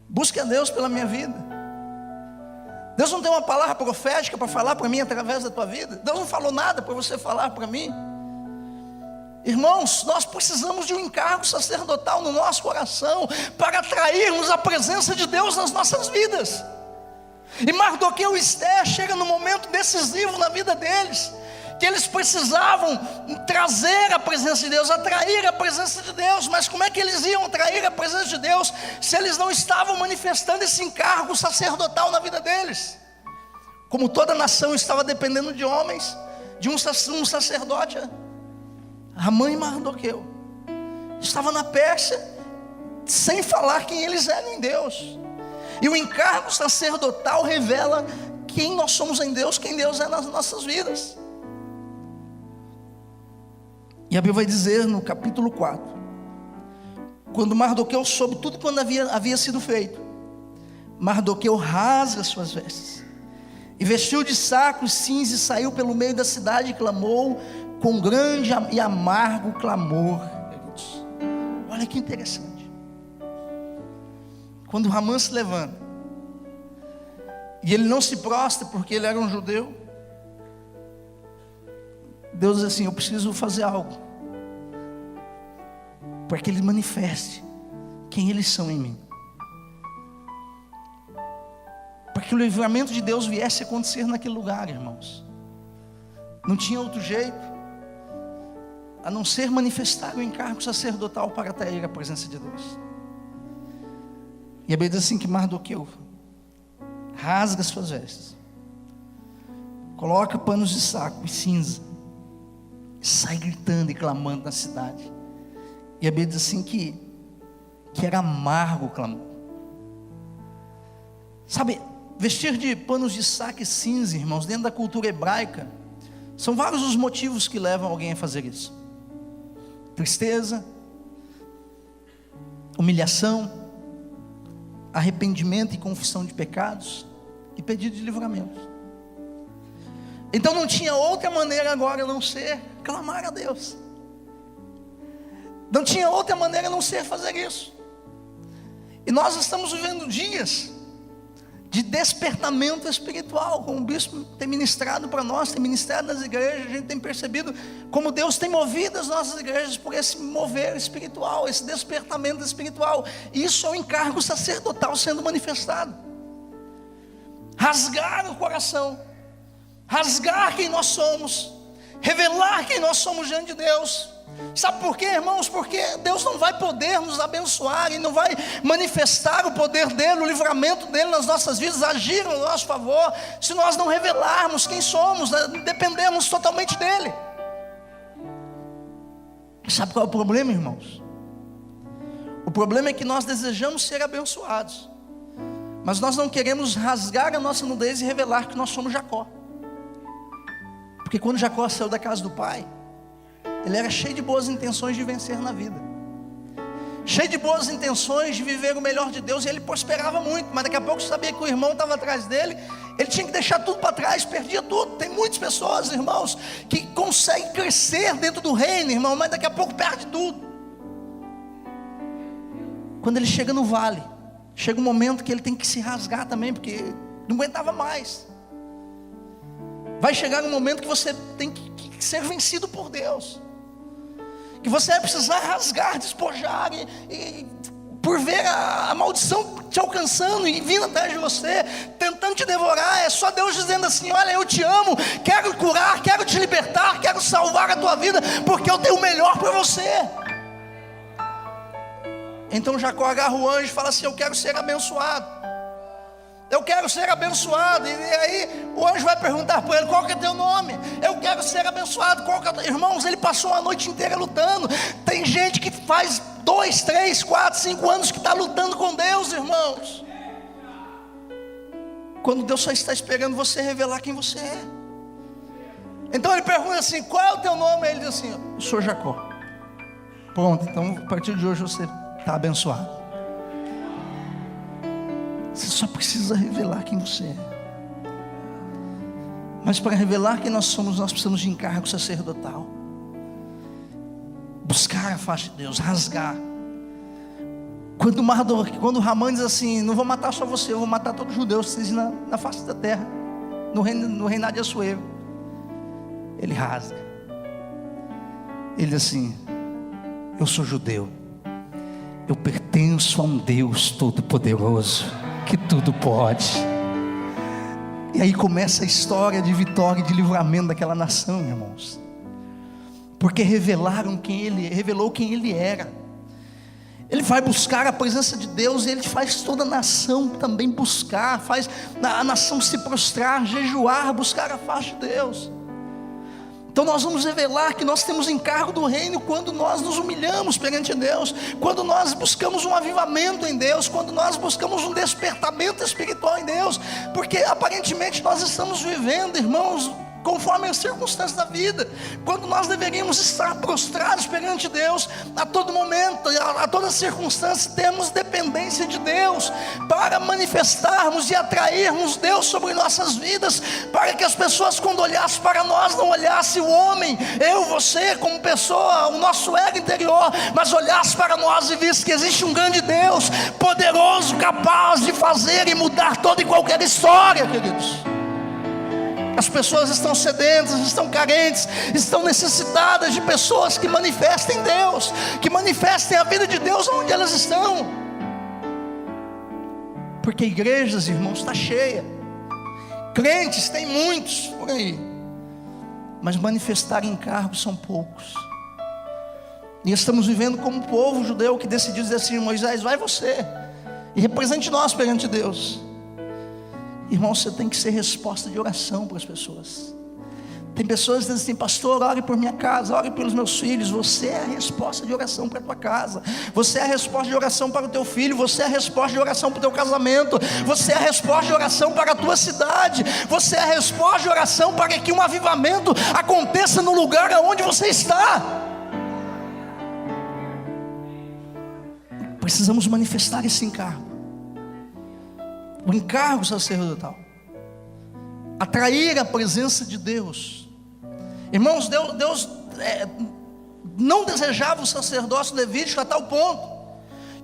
[SPEAKER 1] busque a Deus pela minha vida. Deus não tem uma palavra profética para falar para mim através da tua vida? Deus não falou nada para você falar para mim? Irmãos, nós precisamos de um encargo sacerdotal no nosso coração para atrairmos a presença de Deus nas nossas vidas. E Mardoqueu e Esther chegam no momento decisivo na vida deles, que eles precisavam trazer a presença de Deus, atrair a presença de Deus. Mas como é que eles iam atrair a presença de Deus se eles não estavam manifestando esse encargo sacerdotal na vida deles? Como toda nação estava dependendo de homens, de um sacerdote, Ramã e Mardoqueu estavam na Pérsia, sem falar quem eles eram em Deus. E o encargo sacerdotal revela quem nós somos em Deus, quem Deus é nas nossas vidas. E a Bíblia vai dizer no capítulo 4, quando Mardoqueu soube tudo quando havia sido feito, Mardoqueu rasga suas vestes, e vestiu de saco e cinza, e saiu pelo meio da cidade, e clamou com grande e amargo clamor. Olha que interessante. Quando Ramã se levanta, e ele não se prostra porque ele era um judeu, Deus diz assim: eu preciso fazer algo para que ele manifeste quem eles são em mim, para que o livramento de Deus viesse a acontecer naquele lugar, irmãos. Não tinha outro jeito a não ser manifestar o encargo sacerdotal para atrair a presença de Deus. E a Bíblia diz assim que Mardoqueu rasga suas vestes, coloca panos de saco e cinza, e sai gritando e clamando na cidade. E a Bíblia diz assim que era amargo o clamor. Sabe, vestir de panos de saco e cinza, irmãos, dentro da cultura hebraica, são vários os motivos que levam alguém a fazer isso: tristeza, humilhação, arrependimento e confissão de pecados, e pedido de livramento. Então não tinha outra maneira agora a não ser clamar a Deus. Não tinha outra maneira a não ser fazer isso. E nós estamos vivendo dias de despertamento espiritual, como o bispo tem ministrado para nós, tem ministrado nas igrejas. A gente tem percebido como Deus tem movido as nossas igrejas por esse mover espiritual, esse despertamento espiritual. Isso é o encargo sacerdotal sendo manifestado. Rasgar o coração, rasgar quem nós somos, revelar quem nós somos diante de Deus. Sabe por quê, irmãos? Porque Deus não vai poder nos abençoar e não vai manifestar o poder dele, o livramento dele nas nossas vidas, agir no nosso favor, se nós não revelarmos quem somos, dependemos totalmente dele. Sabe qual é o problema, irmãos? O problema é que nós desejamos ser abençoados, mas nós não queremos rasgar a nossa nudez e revelar que nós somos Jacó. Porque quando Jacó saiu da casa do pai, ele era cheio de boas intenções de vencer na vida, cheio de boas intenções de viver o melhor de Deus, e ele prosperava muito. Mas daqui a pouco sabia que o irmão estava atrás dele, ele tinha que deixar tudo para trás, perdia tudo. Tem muitas pessoas, irmãos, que conseguem crescer dentro do reino, irmão, mas daqui a pouco perde tudo. Quando ele chega no vale, chega um momento que ele tem que se rasgar também, porque não aguentava mais. Vai chegar um momento que você tem que ser vencido por Deus, que você vai precisar rasgar, despojar, e por ver a maldição te alcançando e vindo atrás de você, tentando te devorar. É só Deus dizendo assim: olha, eu te amo, quero curar, quero te libertar, quero salvar a tua vida, porque eu tenho o melhor para você. Então Jacó agarra o anjo e fala assim: eu quero ser abençoado, eu quero ser abençoado. E aí o anjo vai perguntar para ele: qual que é teu nome? Eu quero ser abençoado. Qual que é teu... Irmãos, ele passou a noite inteira lutando. Tem gente que faz 2, 3, 4, 5 anos que está lutando com Deus, irmãos, quando Deus só está esperando você revelar quem você é. Então ele pergunta assim: qual é o teu nome? Ele diz assim: eu sou Jacó. Pronto, então a partir de hoje você está abençoado. Você só precisa revelar quem você é. Mas para revelar quem nós somos, nós precisamos de encargo sacerdotal. Buscar a face de Deus, rasgar. Quando Ramã diz assim: não vou matar só você, eu vou matar todos os judeus que estão na face da terra, no reinado de Assuero. Ele rasga. Ele diz assim: eu sou judeu, eu pertenço a um Deus todo-poderoso, que tudo pode. E aí começa a história de vitória e de livramento daquela nação, irmãos, porque revelou quem ele era. Ele vai buscar a presença de Deus, e ele faz toda a nação também buscar, faz a nação se prostrar, jejuar, buscar a face de Deus. Então nós vamos revelar que nós temos encargo do reino quando nós nos humilhamos perante Deus, quando nós buscamos um avivamento em Deus, quando nós buscamos um despertamento espiritual em Deus, porque aparentemente nós estamos vivendo, irmãos, conforme as circunstâncias da vida, quando nós deveríamos estar prostrados perante Deus a todo momento, a toda circunstância. Temos dependência de Deus para manifestarmos e atrairmos Deus sobre nossas vidas, para que as pessoas, quando olhassem para nós, não olhassem o homem, eu, você como pessoa, o nosso ego interior, mas olhassem para nós e vissem que existe um grande Deus, poderoso, capaz de fazer e mudar toda e qualquer história, queridos. As pessoas estão sedentas, estão carentes, estão necessitadas de pessoas que manifestem Deus, que manifestem a vida de Deus onde elas estão. Porque igrejas, irmãos, está cheia, crentes tem muitos por aí, mas manifestar encargos são poucos. E estamos vivendo como um povo judeu que decidiu dizer assim: Moisés, vai você e represente nós perante Deus. Irmão, você tem que ser resposta de oração para as pessoas. Tem pessoas que dizem assim: pastor, ore por minha casa, ore pelos meus filhos. Você é a resposta de oração para a tua casa, você é a resposta de oração para o teu filho, você é a resposta de oração para o teu casamento, você é a resposta de oração para a tua cidade, você é a resposta de oração para que um avivamento aconteça no lugar onde você está. Precisamos manifestar esse encargo, o encargo sacerdotal, atrair a presença de Deus. Irmãos, Deus não desejava o sacerdócio levítico a tal ponto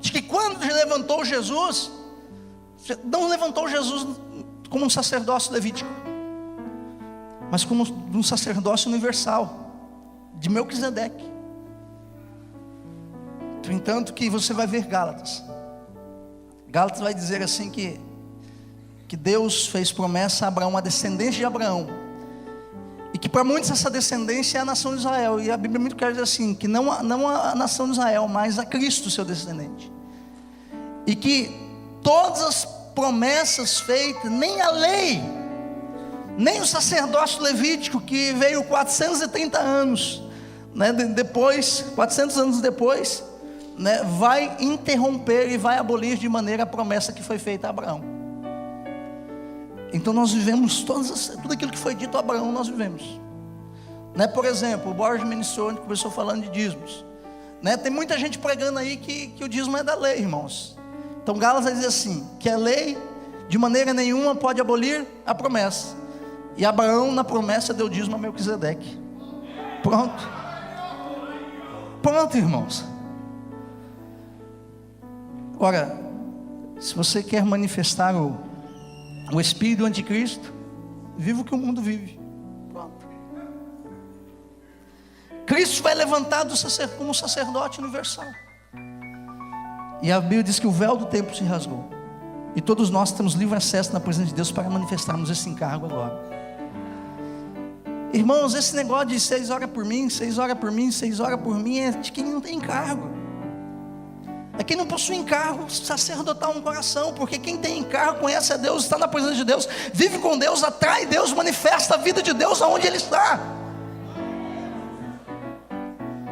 [SPEAKER 1] de que quando levantou Jesus, não levantou Jesus como um sacerdócio levítico, mas como um sacerdócio universal, de Melquisedeque. No entanto, que você vai ver Gálatas vai dizer assim que Deus fez promessa a Abraão, a descendência de Abraão, e que para muitos essa descendência é a nação de Israel. E a Bíblia muito quer dizer assim, que não a nação de Israel, mas a Cristo, seu descendente. E que todas as promessas feitas, nem a lei, nem o sacerdócio levítico, que veio 430 anos, né, depois, 400 anos depois, né, vai interromper e vai abolir de maneira a promessa que foi feita a Abraão. Então nós vivemos tudo aquilo que foi dito a Abraão, nós vivemos, né? Por exemplo, o Borges ministrou, onde começou falando de dízimos, né? Tem muita gente pregando aí que o dízimo é da lei, irmãos. Então Gálatas vai dizer assim, que a lei de maneira nenhuma pode abolir a promessa, e Abraão na promessa deu dízimo a Melquisedeque. Pronto, irmãos. Agora, se você quer manifestar o espírito do anticristo, viva o que o mundo vive. Pronto. Cristo vai levantado como sacerdote universal, e a Bíblia diz que o véu do templo se rasgou, e todos nós temos livre acesso na presença de Deus para manifestarmos esse encargo agora. Irmãos, esse negócio de 6 horas por mim, 6 horas por mim, 6 horas por mim, é de quem não tem encargo, é quem não possui encargo sacerdotal no coração. Porque quem tem encargo conhece a Deus, está na presença de Deus, vive com Deus, atrai Deus, manifesta a vida de Deus aonde Ele está.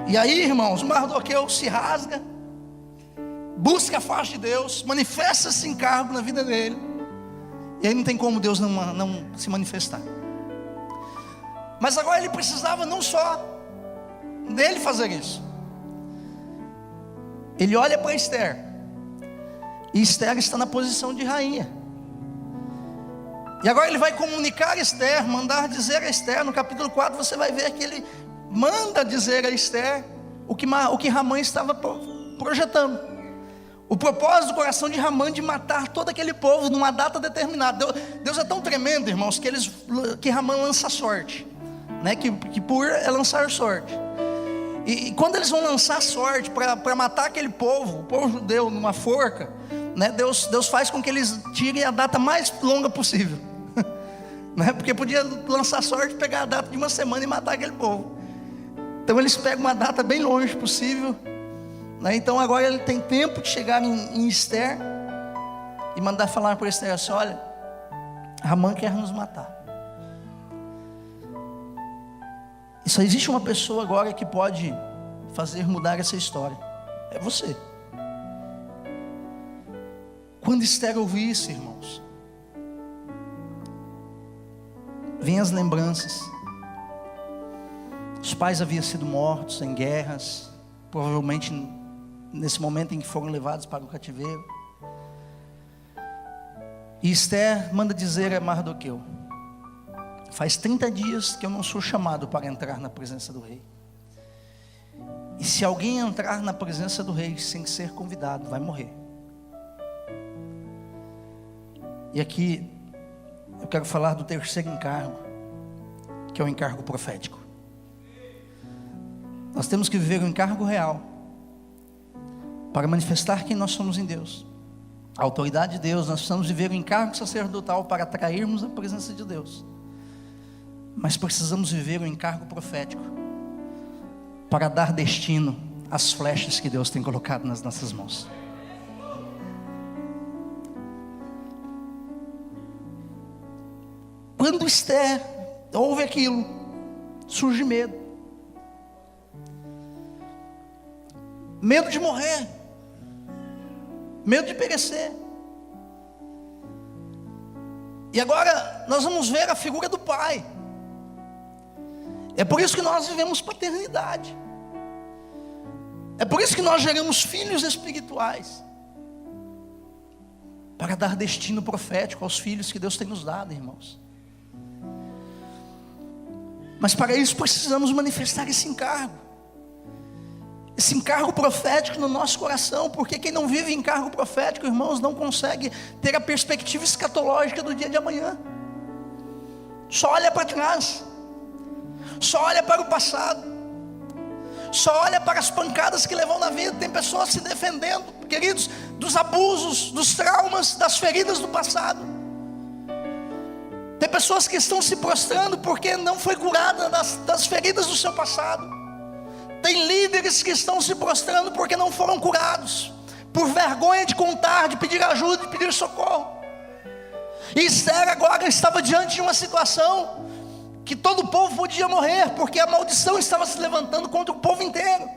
[SPEAKER 1] E aí, irmãos, Mardoqueu se rasga, busca a face de Deus, manifesta esse encargo na vida dele, e aí não tem como Deus não se manifestar. Mas agora ele precisava não só dele fazer isso. Ele olha para Esther, e Esther está na posição de rainha, e agora ele vai comunicar a Esther, mandar dizer a Esther. No capítulo 4 você vai ver que ele manda dizer a Esther o que Ramã estava projetando, o propósito do coração de Ramã de matar todo aquele povo numa data determinada. Deus é tão tremendo, irmãos, que Ramã lança sorte, né? que Pur é lançar sorte. E quando eles vão lançar sorte para matar aquele povo, o povo judeu, numa forca, né, Deus faz com que eles tirem a data mais longa possível. Né, porque podia lançar sorte, pegar a data de uma semana e matar aquele povo. Então eles pegam uma data bem longe possível. Né, então agora ele tem tempo de chegar em Esther e mandar falar para Esther assim: olha, Hamã quer nos matar. E só existe uma pessoa agora que pode fazer mudar essa história. É você. Quando Esther ouviu isso, irmãos, vem as lembranças. Os pais haviam sido mortos em guerras, provavelmente nesse momento em que foram levados para o cativeiro. E Esther manda dizer a Mardoqueu: faz 30 dias que eu não sou chamado para entrar na presença do rei. E se alguém entrar na presença do rei sem ser convidado, vai morrer. E aqui eu quero falar do terceiro encargo, que é o encargo profético. Nós temos que viver o encargo real para manifestar quem nós somos em Deus. A autoridade de Deus. Nós precisamos viver o encargo sacerdotal para atrairmos a presença de Deus. Mas precisamos viver o encargo profético para dar destino às flechas que Deus tem colocado nas nossas mãos. Quando Esther ouve aquilo, surge medo. Medo de morrer, medo de perecer. E agora nós vamos ver a figura do pai. É por isso que nós vivemos paternidade. É por isso que nós geramos filhos espirituais, para dar destino profético aos filhos que Deus tem nos dado, irmãos. Mas para isso precisamos manifestar esse encargo profético no nosso coração, porque quem não vive encargo profético, irmãos, não consegue ter a perspectiva escatológica do dia de amanhã. Só olha para trás, só olha para o passado, só olha para as pancadas que levou na vida. Tem pessoas se defendendo, queridos, dos abusos, dos traumas, das feridas do passado. Tem pessoas que estão se prostrando porque não foi curada das feridas do seu passado. Tem líderes que estão se prostrando porque não foram curados, por vergonha de contar, de pedir ajuda, de pedir socorro. E Esther agora estava diante de uma situação que todo o povo podia morrer, porque a maldição estava se levantando contra o povo inteiro.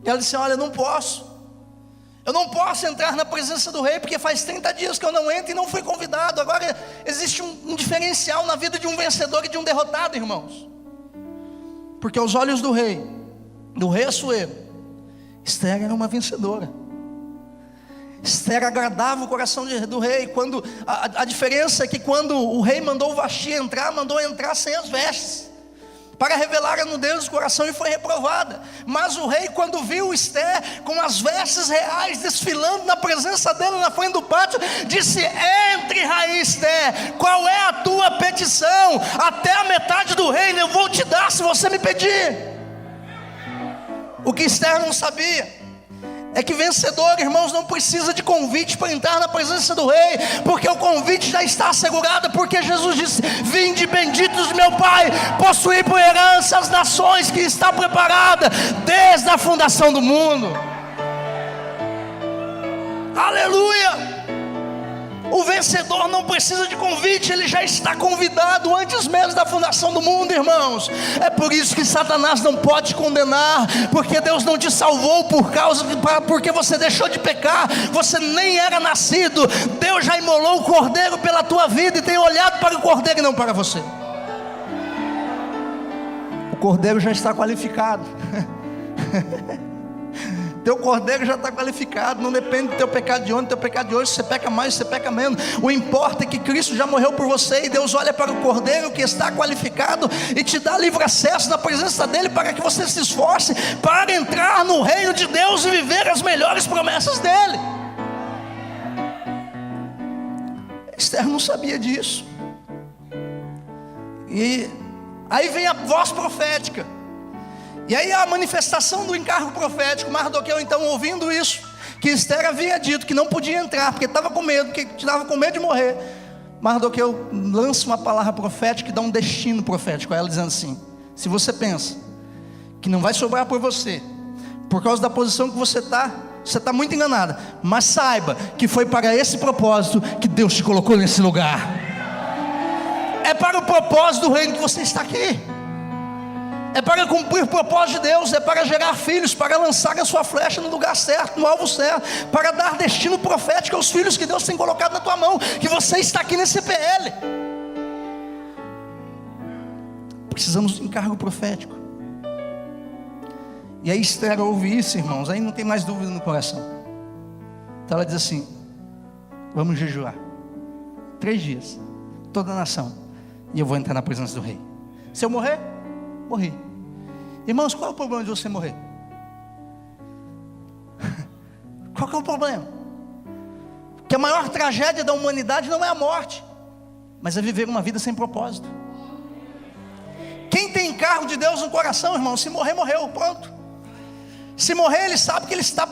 [SPEAKER 1] E ela disse: olha, eu não posso entrar na presença do rei, porque faz 30 dias que eu não entro e não fui convidado. Agora existe um diferencial na vida de um vencedor e de um derrotado, irmãos. Porque aos olhos do rei Assuero, Esther era uma vencedora. Esther agradava o coração do rei. Quando a diferença é que quando o rei mandou Vasti entrar, mandou entrar sem as vestes, para revelar a nudez do coração, e foi reprovada. Mas o rei, quando viu Esther com as vestes reais desfilando na presença dele, na frente do pátio, disse: entre, rainha Esther, qual é a tua petição? Até a metade do reino eu vou te dar se você me pedir. O que Esther não sabia é que vencedor, irmãos, não precisa de convite para entrar na presença do rei, porque o convite já está assegurado, porque Jesus disse: vinde benditos de meu Pai, possuir por herança as nações que está preparada desde a fundação do mundo. Aleluia! O vencedor não precisa de convite, ele já está convidado antes mesmo da fundação do mundo, irmãos. É por isso que Satanás não pode te condenar, porque Deus não te salvou porque você deixou de pecar. Você nem era nascido. Deus já imolou o cordeiro pela tua vida e tem olhado para o cordeiro e não para você. O cordeiro já está qualificado. Teu cordeiro já está qualificado. Não depende do teu pecado de ontem, do teu pecado de hoje. Você peca mais, você peca menos. O importa é que Cristo já morreu por você, e Deus olha para o cordeiro que está qualificado e te dá livre acesso na presença dele, para que você se esforce para entrar no reino de Deus e viver as melhores promessas dele. Esther não sabia disso. E aí vem a voz profética. E aí a manifestação do encargo profético, Mardoqueu então ouvindo isso, que Esther havia dito que não podia entrar, porque estava com medo, que estava com medo de morrer. Mardoqueu lança uma palavra profética e dá um destino profético a ela, dizendo assim: se você pensa que não vai sobrar por você, por causa da posição que você está muito enganada. Mas saiba que foi para esse propósito que Deus te colocou nesse lugar. É para o propósito do reino que você está aqui. É para cumprir o propósito de Deus. É para gerar filhos, para lançar a sua flecha no lugar certo, no alvo certo, para dar destino profético aos filhos que Deus tem colocado na tua mão, que você está aqui nesse PL. Precisamos de encargo profético. E aí Esther ouve isso, irmãos, aí não tem mais dúvida no coração. Então ela diz assim: vamos jejuar 3 dias, toda a nação, e eu vou entrar na presença do rei. Se eu morrer, morri. Irmãos, qual é o problema de você morrer? Qual que é o problema? Que a maior tragédia da humanidade não é a morte, mas é viver uma vida sem propósito. Quem tem encargo de Deus no coração, irmão, se morrer, morreu, pronto. Se morrer, ele sabe que ele está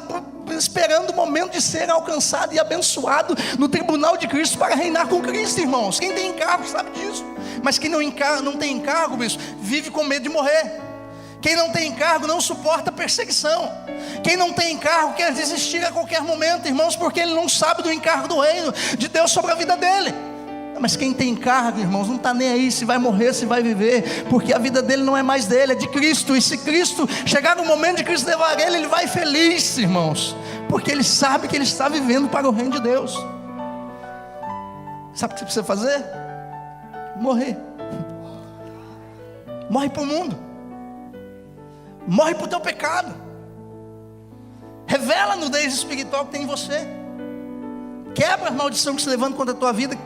[SPEAKER 1] esperando o momento de ser alcançado e abençoado no tribunal de Cristo para reinar com Cristo, irmãos. Quem tem encargo sabe disso. Mas quem não tem encargo, bicho, vive com medo de morrer. Quem não tem encargo não suporta perseguição. Quem não tem encargo quer desistir a qualquer momento, irmãos, porque ele não sabe do encargo do reino de Deus sobre a vida dele. Mas quem tem encargo, irmãos, não está nem aí se vai morrer, se vai viver, porque a vida dele não é mais dele, é de Cristo. E se Cristo chegar no momento de Cristo levar ele, ele vai feliz, irmãos, porque ele sabe que ele está vivendo para o reino de Deus. Sabe o que você precisa fazer? Morrer. Morre para o mundo. Morre para o teu pecado. Revela a nudez espiritual que tem em você. Quebra a maldição que se levanta contra a tua vida.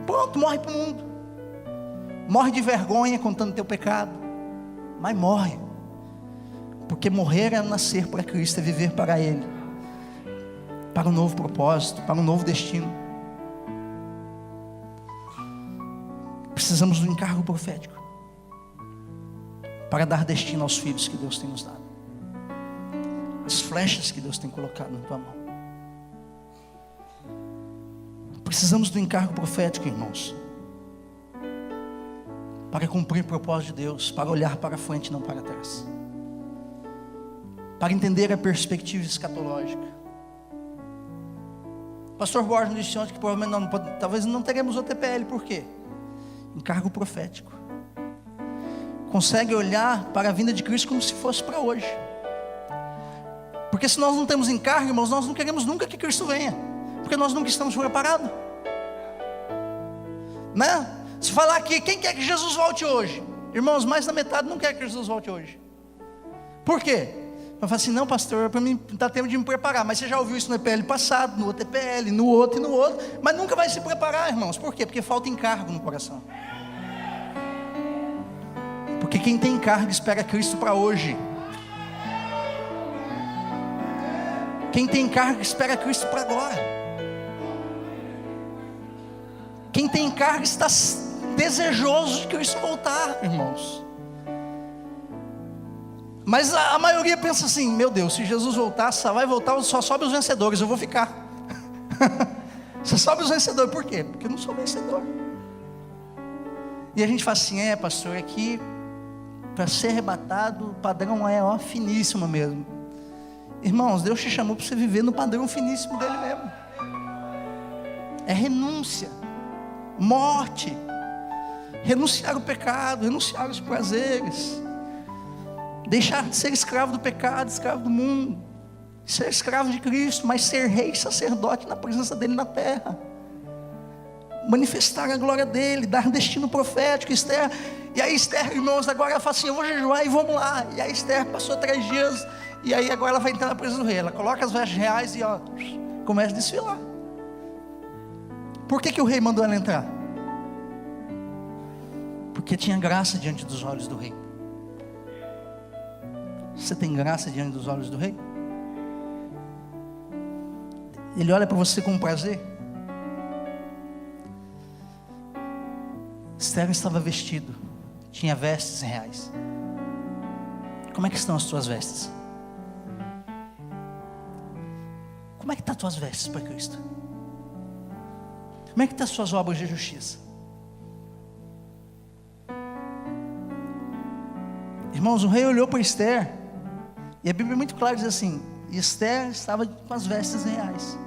[SPEAKER 1] Pronto, morre para o mundo. Morre de vergonha contando teu pecado, mas morre, porque morrer é nascer para Cristo, é viver para Ele, para um novo propósito, para um novo destino. Precisamos do encargo profético para dar destino aos filhos que Deus tem nos dado, as flechas que Deus tem colocado na tua mão. Precisamos do encargo profético, irmãos, para cumprir o propósito de Deus, para olhar para frente e não para trás, para entender a perspectiva escatológica. O pastor Borges disse ontem que provavelmente talvez não teremos o TPL. Por quê? Encargo profético. Consegue olhar para a vinda de Cristo como se fosse para hoje. Porque se nós não temos encargo, irmãos, nós não queremos nunca que Cristo venha, porque nós nunca estamos preparados, né? Se falar aqui, quem quer que Jesus volte hoje? Irmãos, mais da metade não quer que Jesus volte hoje. Por quê? Vai falar assim: não, pastor, para mim dá tempo de me preparar. Mas você já ouviu isso no EPL passado, no outro EPL, no outro e no outro, mas nunca vai se preparar, irmãos. Por quê? Porque falta encargo no coração. Porque quem tem encargo espera Cristo para hoje. Quem tem encargo espera Cristo para agora. Quem tem encargo está desejoso de Cristo voltar, irmãos. Mas a maioria pensa assim: meu Deus, se Jesus voltar, só vai voltar, só sobe os vencedores, eu vou ficar. Só sobe os vencedores. Por quê? Porque eu não sou vencedor. E a gente fala assim: pastor, aqui para ser arrebatado o padrão é finíssimo mesmo. Irmãos, Deus te chamou para você viver no padrão finíssimo dele mesmo. É renúncia, morte, renunciar ao pecado, renunciar aos prazeres, deixar de ser escravo do pecado, escravo do mundo, ser escravo de Cristo, mas ser rei e sacerdote na presença dele na terra, manifestar a glória dele, dar destino profético. Esther, e aí Esther, irmãos, agora ela fala assim: eu vou jejuar e vamos lá. E aí Esther passou 3 dias, e aí agora ela vai entrar na presença do rei. Ela coloca as vestes reais e começa a desfilar. Por que o rei mandou ela entrar? Porque tinha graça diante dos olhos do rei. Você tem graça diante dos olhos do rei? Ele olha para você com prazer? Esther estava vestido, tinha vestes reais. como é que estão as tuas vestes? Como é que estão as tuas vestes para Cristo? Como é que estão as suas obras de justiça? Irmãos, o rei olhou para Esther, e a Bíblia é muito clara, diz assim: Esther estava com as vestes reais.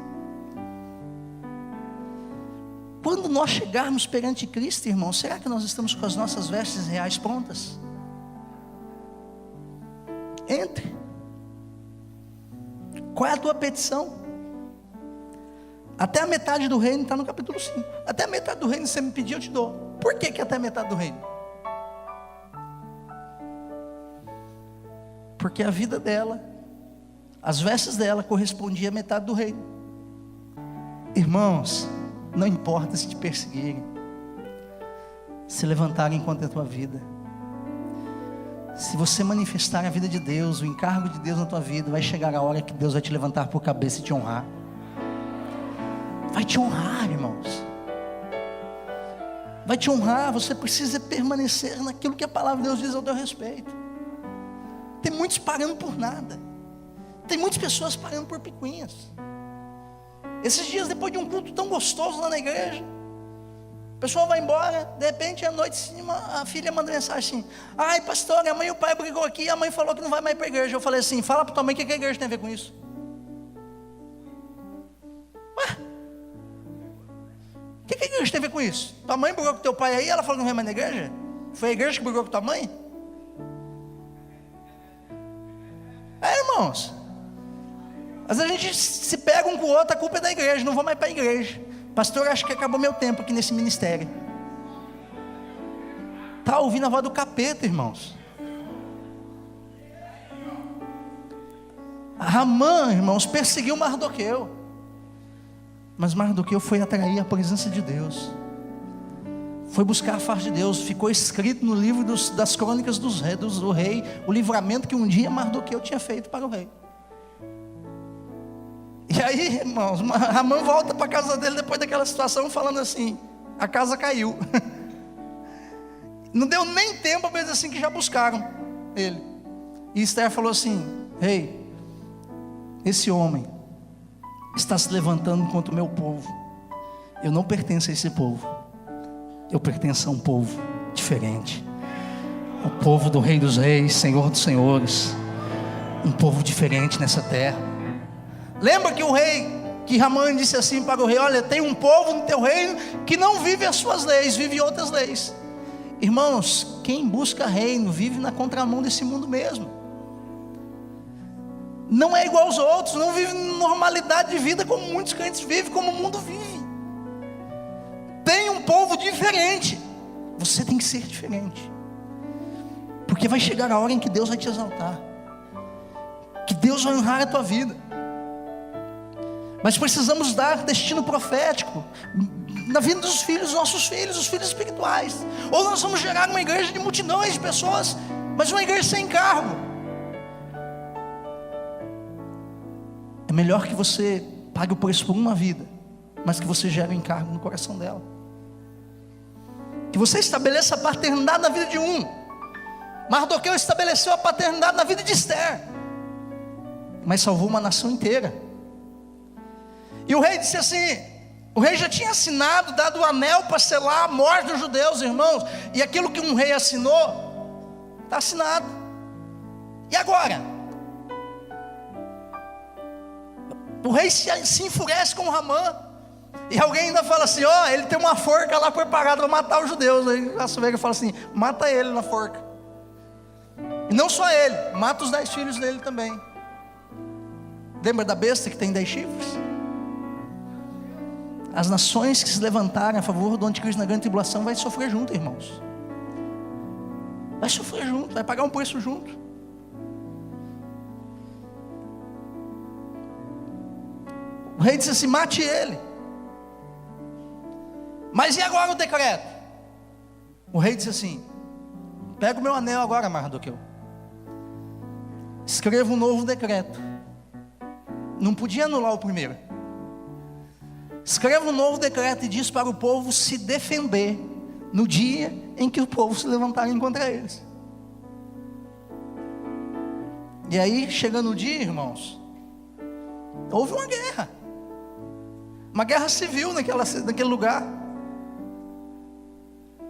[SPEAKER 1] Quando nós chegarmos perante Cristo, irmão, será que nós estamos com as nossas vestes reais prontas? Entre. Qual é a tua petição? Até a metade do reino está no capítulo 5. Até a metade do reino, se você me pedir, eu te dou. Por que até a metade do reino? Porque a vida dela, as vestes dela correspondiam à metade do reino. Irmãos, não importa se te perseguirem, se levantarem contra a tua vida, se você manifestar a vida de Deus, o encargo de Deus na tua vida, vai chegar a hora que Deus vai te levantar por cabeça e te honrar. Vai te honrar, irmãos. Vai te honrar. Você precisa permanecer naquilo que a palavra de Deus diz ao teu respeito. Tem muitos parando por nada. Tem muitas pessoas parando por picuinhas. Esses dias, depois de um culto tão gostoso lá na igreja, o pessoal vai embora, de repente à noite a filha manda mensagem assim: ai pastor, a mãe e o pai brigou aqui, a mãe falou que não vai mais para a igreja. Eu falei assim: fala para tua mãe o que a igreja tem a ver com isso. Ué, o que a igreja tem a ver com isso? Tua mãe brigou com teu pai aí, ela falou que não vai mais na igreja? Foi a igreja que brigou com tua mãe? Irmãos, às vezes a gente se pega um com o outro, a culpa é da igreja, não vou mais para a igreja. Pastor, acho que acabou meu tempo aqui nesse ministério. Está ouvindo a voz do capeta, irmãos. Ramã, irmãos, perseguiu Mardoqueu, mas Mardoqueu foi atrair a presença de Deus, foi buscar a face de Deus. Ficou escrito no livro das crônicas do rei, o livramento que um dia Mardoqueu tinha feito para o rei. E aí, irmãos, Ramã volta para a casa dele depois daquela situação, falando assim: a casa caiu. Não deu nem tempo para dizer assim que já buscaram ele. E Esther falou assim: rei, esse homem está se levantando contra o meu povo. Eu não pertenço a esse povo, eu pertenço a um povo diferente, o povo do Rei dos Reis, Senhor dos Senhores, um povo diferente nessa terra. Lembra que Ramã disse assim para o rei: olha, tem um povo no teu reino que não vive as suas leis, vive outras leis. Irmãos, quem busca reino vive na contramão desse mundo mesmo. Não é igual aos outros, não vive normalidade de vida como muitos crentes vivem, como o mundo vive. Tem um povo diferente. Você tem que ser diferente, porque vai chegar a hora em que Deus vai te exaltar, que Deus vai honrar a tua vida. Mas precisamos dar destino profético na vida dos filhos, nossos filhos, os filhos espirituais. Ou nós vamos gerar uma igreja de multidões de pessoas, mas uma igreja sem encargo. É melhor que você pague o preço por uma vida, mas que você gere um encargo no coração dela. Que você estabeleça a paternidade na vida de um. Mardoqueu estabeleceu a paternidade na vida de Esther, mas salvou uma nação inteira. E o rei disse assim, o rei já tinha assinado, dado o anel para selar a morte dos judeus, irmãos. E aquilo que um rei assinou, está assinado. E agora? O rei se enfurece com Ramã. E alguém ainda fala assim: ó, ele tem uma forca lá preparada para matar os judeus. Aí a Silveira fala assim: mata ele na forca. E não só ele, mata os 10 filhos dele também. Lembra da besta que tem 10 chifres? As nações que se levantarem a favor do anticristo na grande tribulação vai sofrer junto, irmãos. Vai sofrer junto, vai pagar um preço junto. O rei disse assim: mate ele. Mas e agora o decreto? O rei disse assim: pega o meu anel agora, Mardoqueu, escreva um novo decreto. Não podia anular o primeiro. Escreva um novo decreto e diz para o povo se defender no dia em que o povo se levantarem contra eles. E aí, chegando o dia, irmãos, houve uma guerra civil naquele lugar,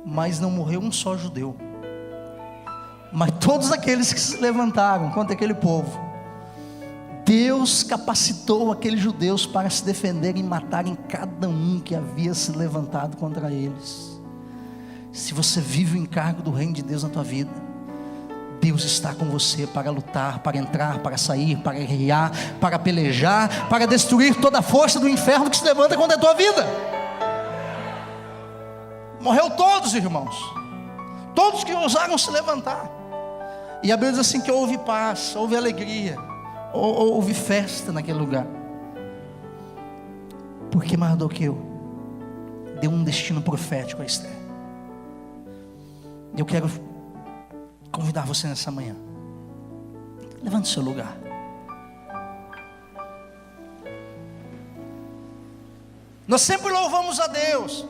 [SPEAKER 1] mas não morreu um só judeu. Mas todos aqueles que se levantaram contra aquele povo, Deus capacitou aqueles judeus para se defenderem e matarem cada um que havia se levantado contra eles. Se você vive o encargo do reino de Deus na tua vida, Deus está com você para lutar, para entrar, para sair, para guerrear, para pelejar, para destruir toda a força do inferno que se levanta contra a tua vida. Morreu todos, irmãos, todos que ousaram se levantar. E a Bíblia diz assim que houve paz, houve alegria, houve festa naquele lugar, porque Mardoqueu deu um destino profético a Esther. Eu quero convidar você nessa manhã, levante o seu lugar. Nós sempre louvamos a Deus,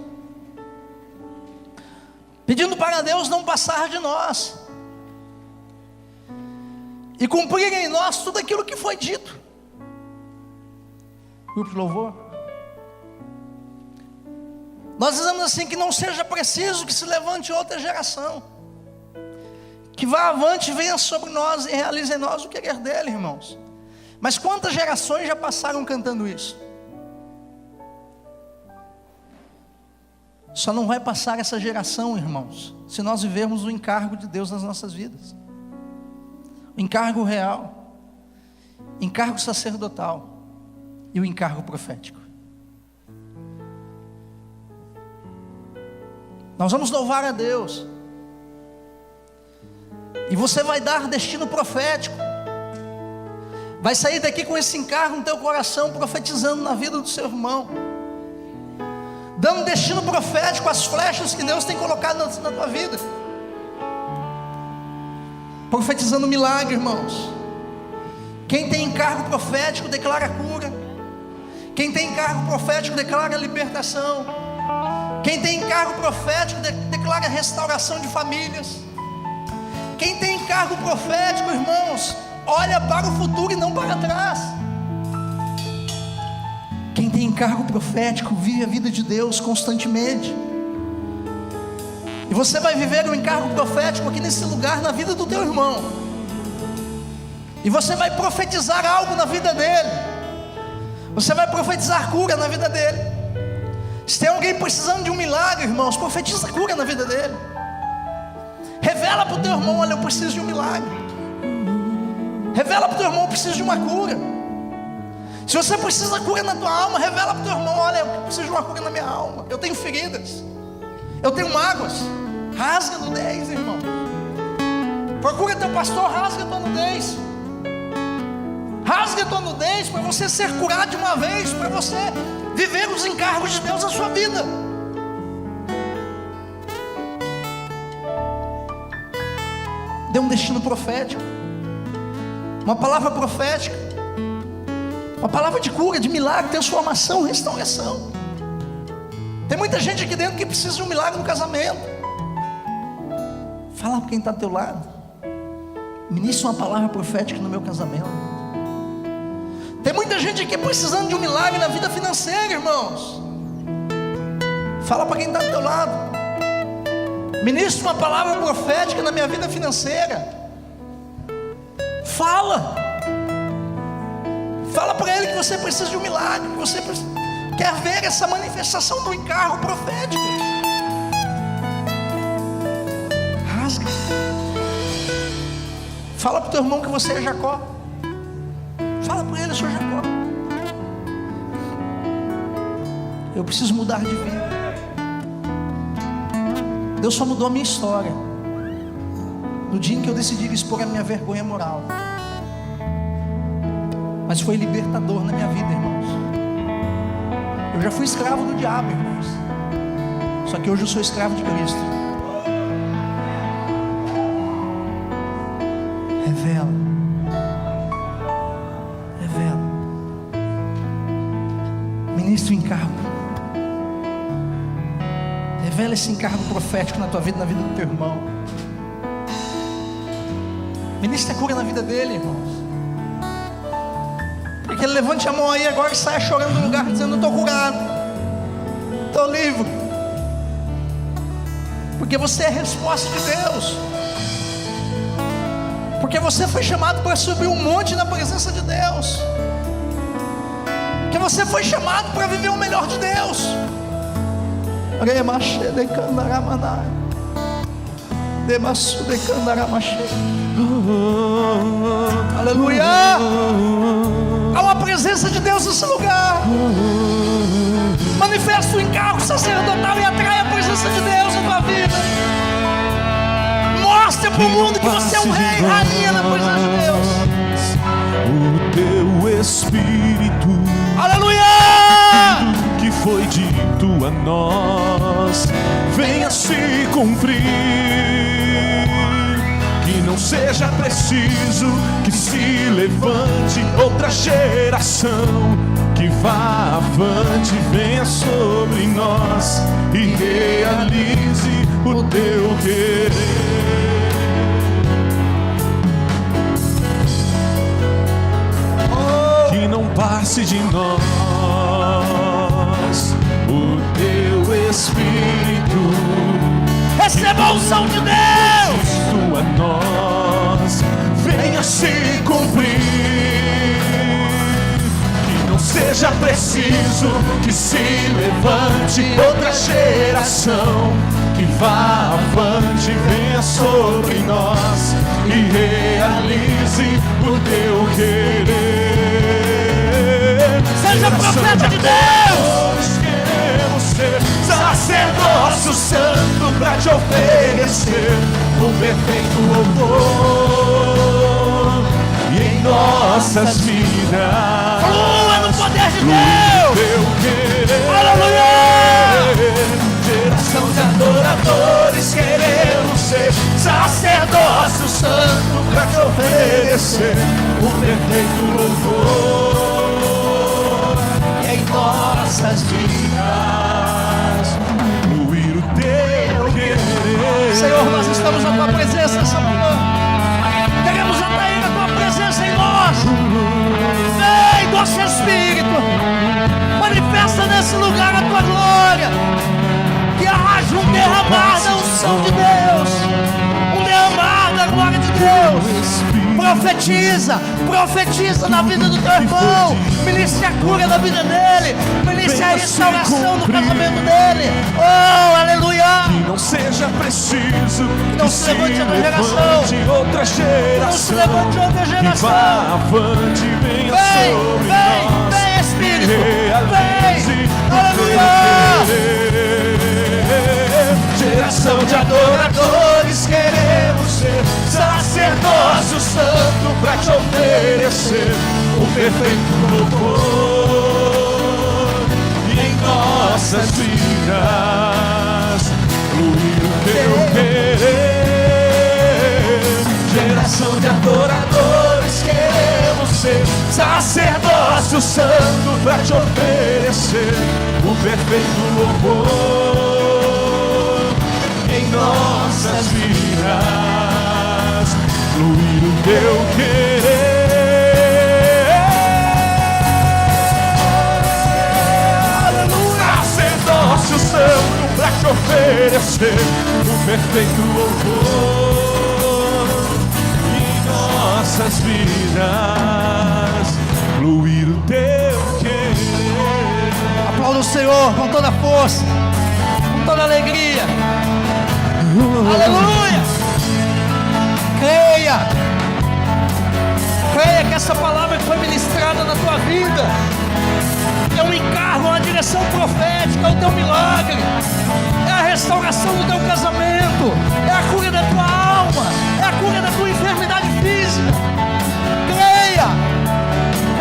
[SPEAKER 1] pedindo para Deus não passar de nós e cumprir em nós tudo aquilo que foi dito. Grupo de louvor. Nós dizemos assim, que não seja preciso que se levante outra geração, que vá avante e venha sobre nós e realize em nós o querer dele, irmãos. Mas quantas gerações já passaram cantando isso? Só não vai passar essa geração, irmãos, se nós vivermos o encargo de Deus nas nossas vidas. O encargo real, encargo sacerdotal e o encargo profético. Nós vamos louvar a Deus, e você vai dar destino profético, vai sair daqui com esse encargo no teu coração, profetizando na vida do seu irmão, dando destino profético às flechas que Deus tem colocado na tua vida, profetizando milagre, irmãos. Quem tem encargo profético declara cura. Quem tem encargo profético declara libertação. Quem tem encargo profético declara restauração de famílias. Quem tem encargo profético, irmãos, olha para o futuro e não para trás. Quem tem encargo profético vive a vida de Deus constantemente. E você vai viver um encargo profético aqui nesse lugar, na vida do teu irmão. E você vai profetizar algo na vida dele. Você vai profetizar cura na vida dele. Se tem alguém precisando de um milagre, irmãos, profetiza cura na vida dele. Revela para o teu irmão: olha, eu preciso de um milagre. Revela para o teu irmão: eu preciso de uma cura. Se você precisa de cura na tua alma, revela para o teu irmão: olha, eu preciso de uma cura na minha alma. Eu tenho feridas, eu tenho mágoas. Rasga a nudez, irmão. Procura teu pastor, rasga a tua nudez. Rasga a tua nudez para você ser curado de uma vez, para você viver os encargos de Deus na sua vida. Dê um destino profético, uma palavra profética, uma palavra de cura, de milagre, transformação, restauração. Tem muita gente aqui dentro que precisa de um milagre no casamento. Fala para quem está ao teu lado: ministra uma palavra profética no meu casamento. Tem muita gente aqui precisando de um milagre na vida financeira, irmãos. Fala para quem está ao teu lado: ministra uma palavra profética na minha vida financeira. Fala para ele que você precisa de um milagre, que você quer ver essa manifestação do encargo profético. Rasga. Fala para o teu irmão que você é Jacó. Fala para ele: eu sou Jacó. Eu preciso mudar de vida. Deus só mudou a minha história no dia em que eu decidi expor a minha vergonha moral. Mas foi libertador na minha vida, irmãos. Eu já fui escravo do diabo, irmãos. Só que hoje eu sou escravo de Cristo. Revela. Ministra o encargo. Revela esse encargo profético na tua vida, na vida do teu irmão. Ministra a cura na vida dele, irmãos. Porque ele levante a mão aí agora e saia chorando do lugar, dizendo: eu estou curado, estou livre. Porque você é a resposta de Deus. Porque você foi chamado para subir um monte na presença de Deus. Porque você foi chamado para viver o melhor de Deus. Aleluia. Há uma presença de Deus nesse lugar. Manifesta o encargo sacerdotal e atrai a presença de Deus na tua vida. Mostra para o mundo que você é um rei, rainha na presença de Deus.
[SPEAKER 2] O teu Espírito,
[SPEAKER 1] aleluia,
[SPEAKER 2] que foi dito a nós, venha se cumprir. Que não seja preciso que se levante outra geração, que vá avante, venha sobre nós e realize o teu querer. Que não passe de nós o teu Espírito.
[SPEAKER 1] Receba a unção de Deus.
[SPEAKER 2] Tu a nós venha se cumprir. Que não seja preciso que se levante outra geração, que vá avante, venha sobre nós e realize o teu querer.
[SPEAKER 1] Seja profeta de Deus.
[SPEAKER 2] Queremos ser sacerdócio santo pra te oferecer o perfeito louvor. E em nossas vidas
[SPEAKER 1] Flua no poder de Deus.
[SPEAKER 2] Teu querer.
[SPEAKER 1] Aleluia.
[SPEAKER 2] Geração de adoradores, queremos ser sacerdócio santo pra te oferecer o perfeito louvor. E em nossas vidas fluir o teu querer.
[SPEAKER 1] Senhor, nós estamos na tua presença essa manhã. Queremos atrair a tua presença em nós. Vem, doce Espírito, manifesta nesse lugar a tua glória. Que haja um derramar da unção de Deus, um derramar da glória de Deus. Profetiza, profetiza na vida do teu irmão. Ministre a cura na vida dele. Ministre a restauração no casamento dele. Oh, aleluia.
[SPEAKER 2] Que não seja preciso
[SPEAKER 1] Não
[SPEAKER 2] que
[SPEAKER 1] se levante outra geração.
[SPEAKER 2] outra geração.
[SPEAKER 1] Não se levante outra geração.
[SPEAKER 2] Que vá avante, venha
[SPEAKER 1] Vem,
[SPEAKER 2] sobre
[SPEAKER 1] vem,
[SPEAKER 2] nós.
[SPEAKER 1] vem, Espírito.
[SPEAKER 2] Realize
[SPEAKER 1] Vem,
[SPEAKER 2] o teu
[SPEAKER 1] aleluia.
[SPEAKER 2] querer. Geração de adoradores, queremos ser sacerdócio santo pra te oferecer o perfeito louvor. E em nossas vidas fluir o teu querer. Geração de adoradores, queremos ser sacerdócio santo pra te oferecer o perfeito louvor. Em nossas vidas fluir o teu querer. Sacerdócio santo pra te oferecer o perfeito louvor. Em nossas vidas fluir o teu querer.
[SPEAKER 1] Aplauda o Senhor com toda a força, com toda a alegria. Aleluia. Creia. Creia que essa palavra que foi ministrada na tua vida é um encargo, uma direção profética, é o teu milagre, é a restauração do teu casamento, é a cura da tua alma, é a cura da tua enfermidade física. Creia.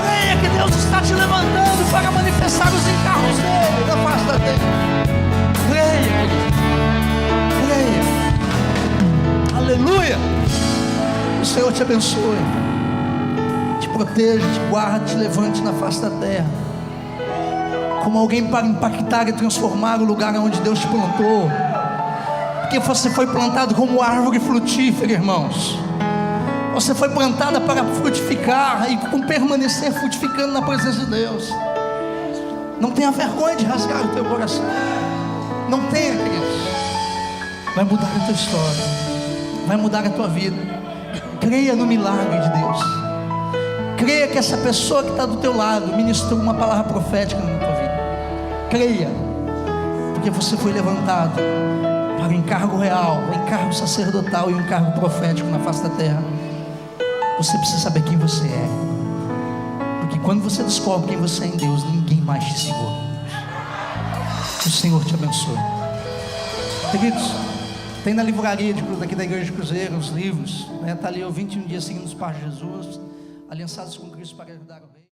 [SPEAKER 1] Creia que Deus está te levantando para manifestar os encargos dele na face da terra. Creia, creia. Aleluia. O Senhor te abençoe, te proteja, te guarde, te levante na face da terra como alguém para impactar e transformar o lugar onde Deus te plantou. Porque você foi plantado como árvore frutífera, irmãos. Você foi plantada para frutificar e permanecer frutificando na presença de Deus. Não tenha vergonha de rasgar o teu coração. Não tenha, queridos. Vai mudar a tua história, vai mudar a tua vida. Creia no milagre de Deus. Creia que essa pessoa que está do teu lado ministrou uma palavra profética na tua vida. Creia, porque você foi levantado para o encargo real, o encargo sacerdotal e o encargo profético na face da terra. Você precisa saber quem você é, porque quando você descobre quem você é em Deus, ninguém mais te segura. Que o Senhor te abençoe. Queridos, tem na livraria daqui da Igreja de Cruzeiro os livros, né? Está ali, 21 dias seguindo os passos de Jesus, aliançados com Cristo para ajudar o Rei.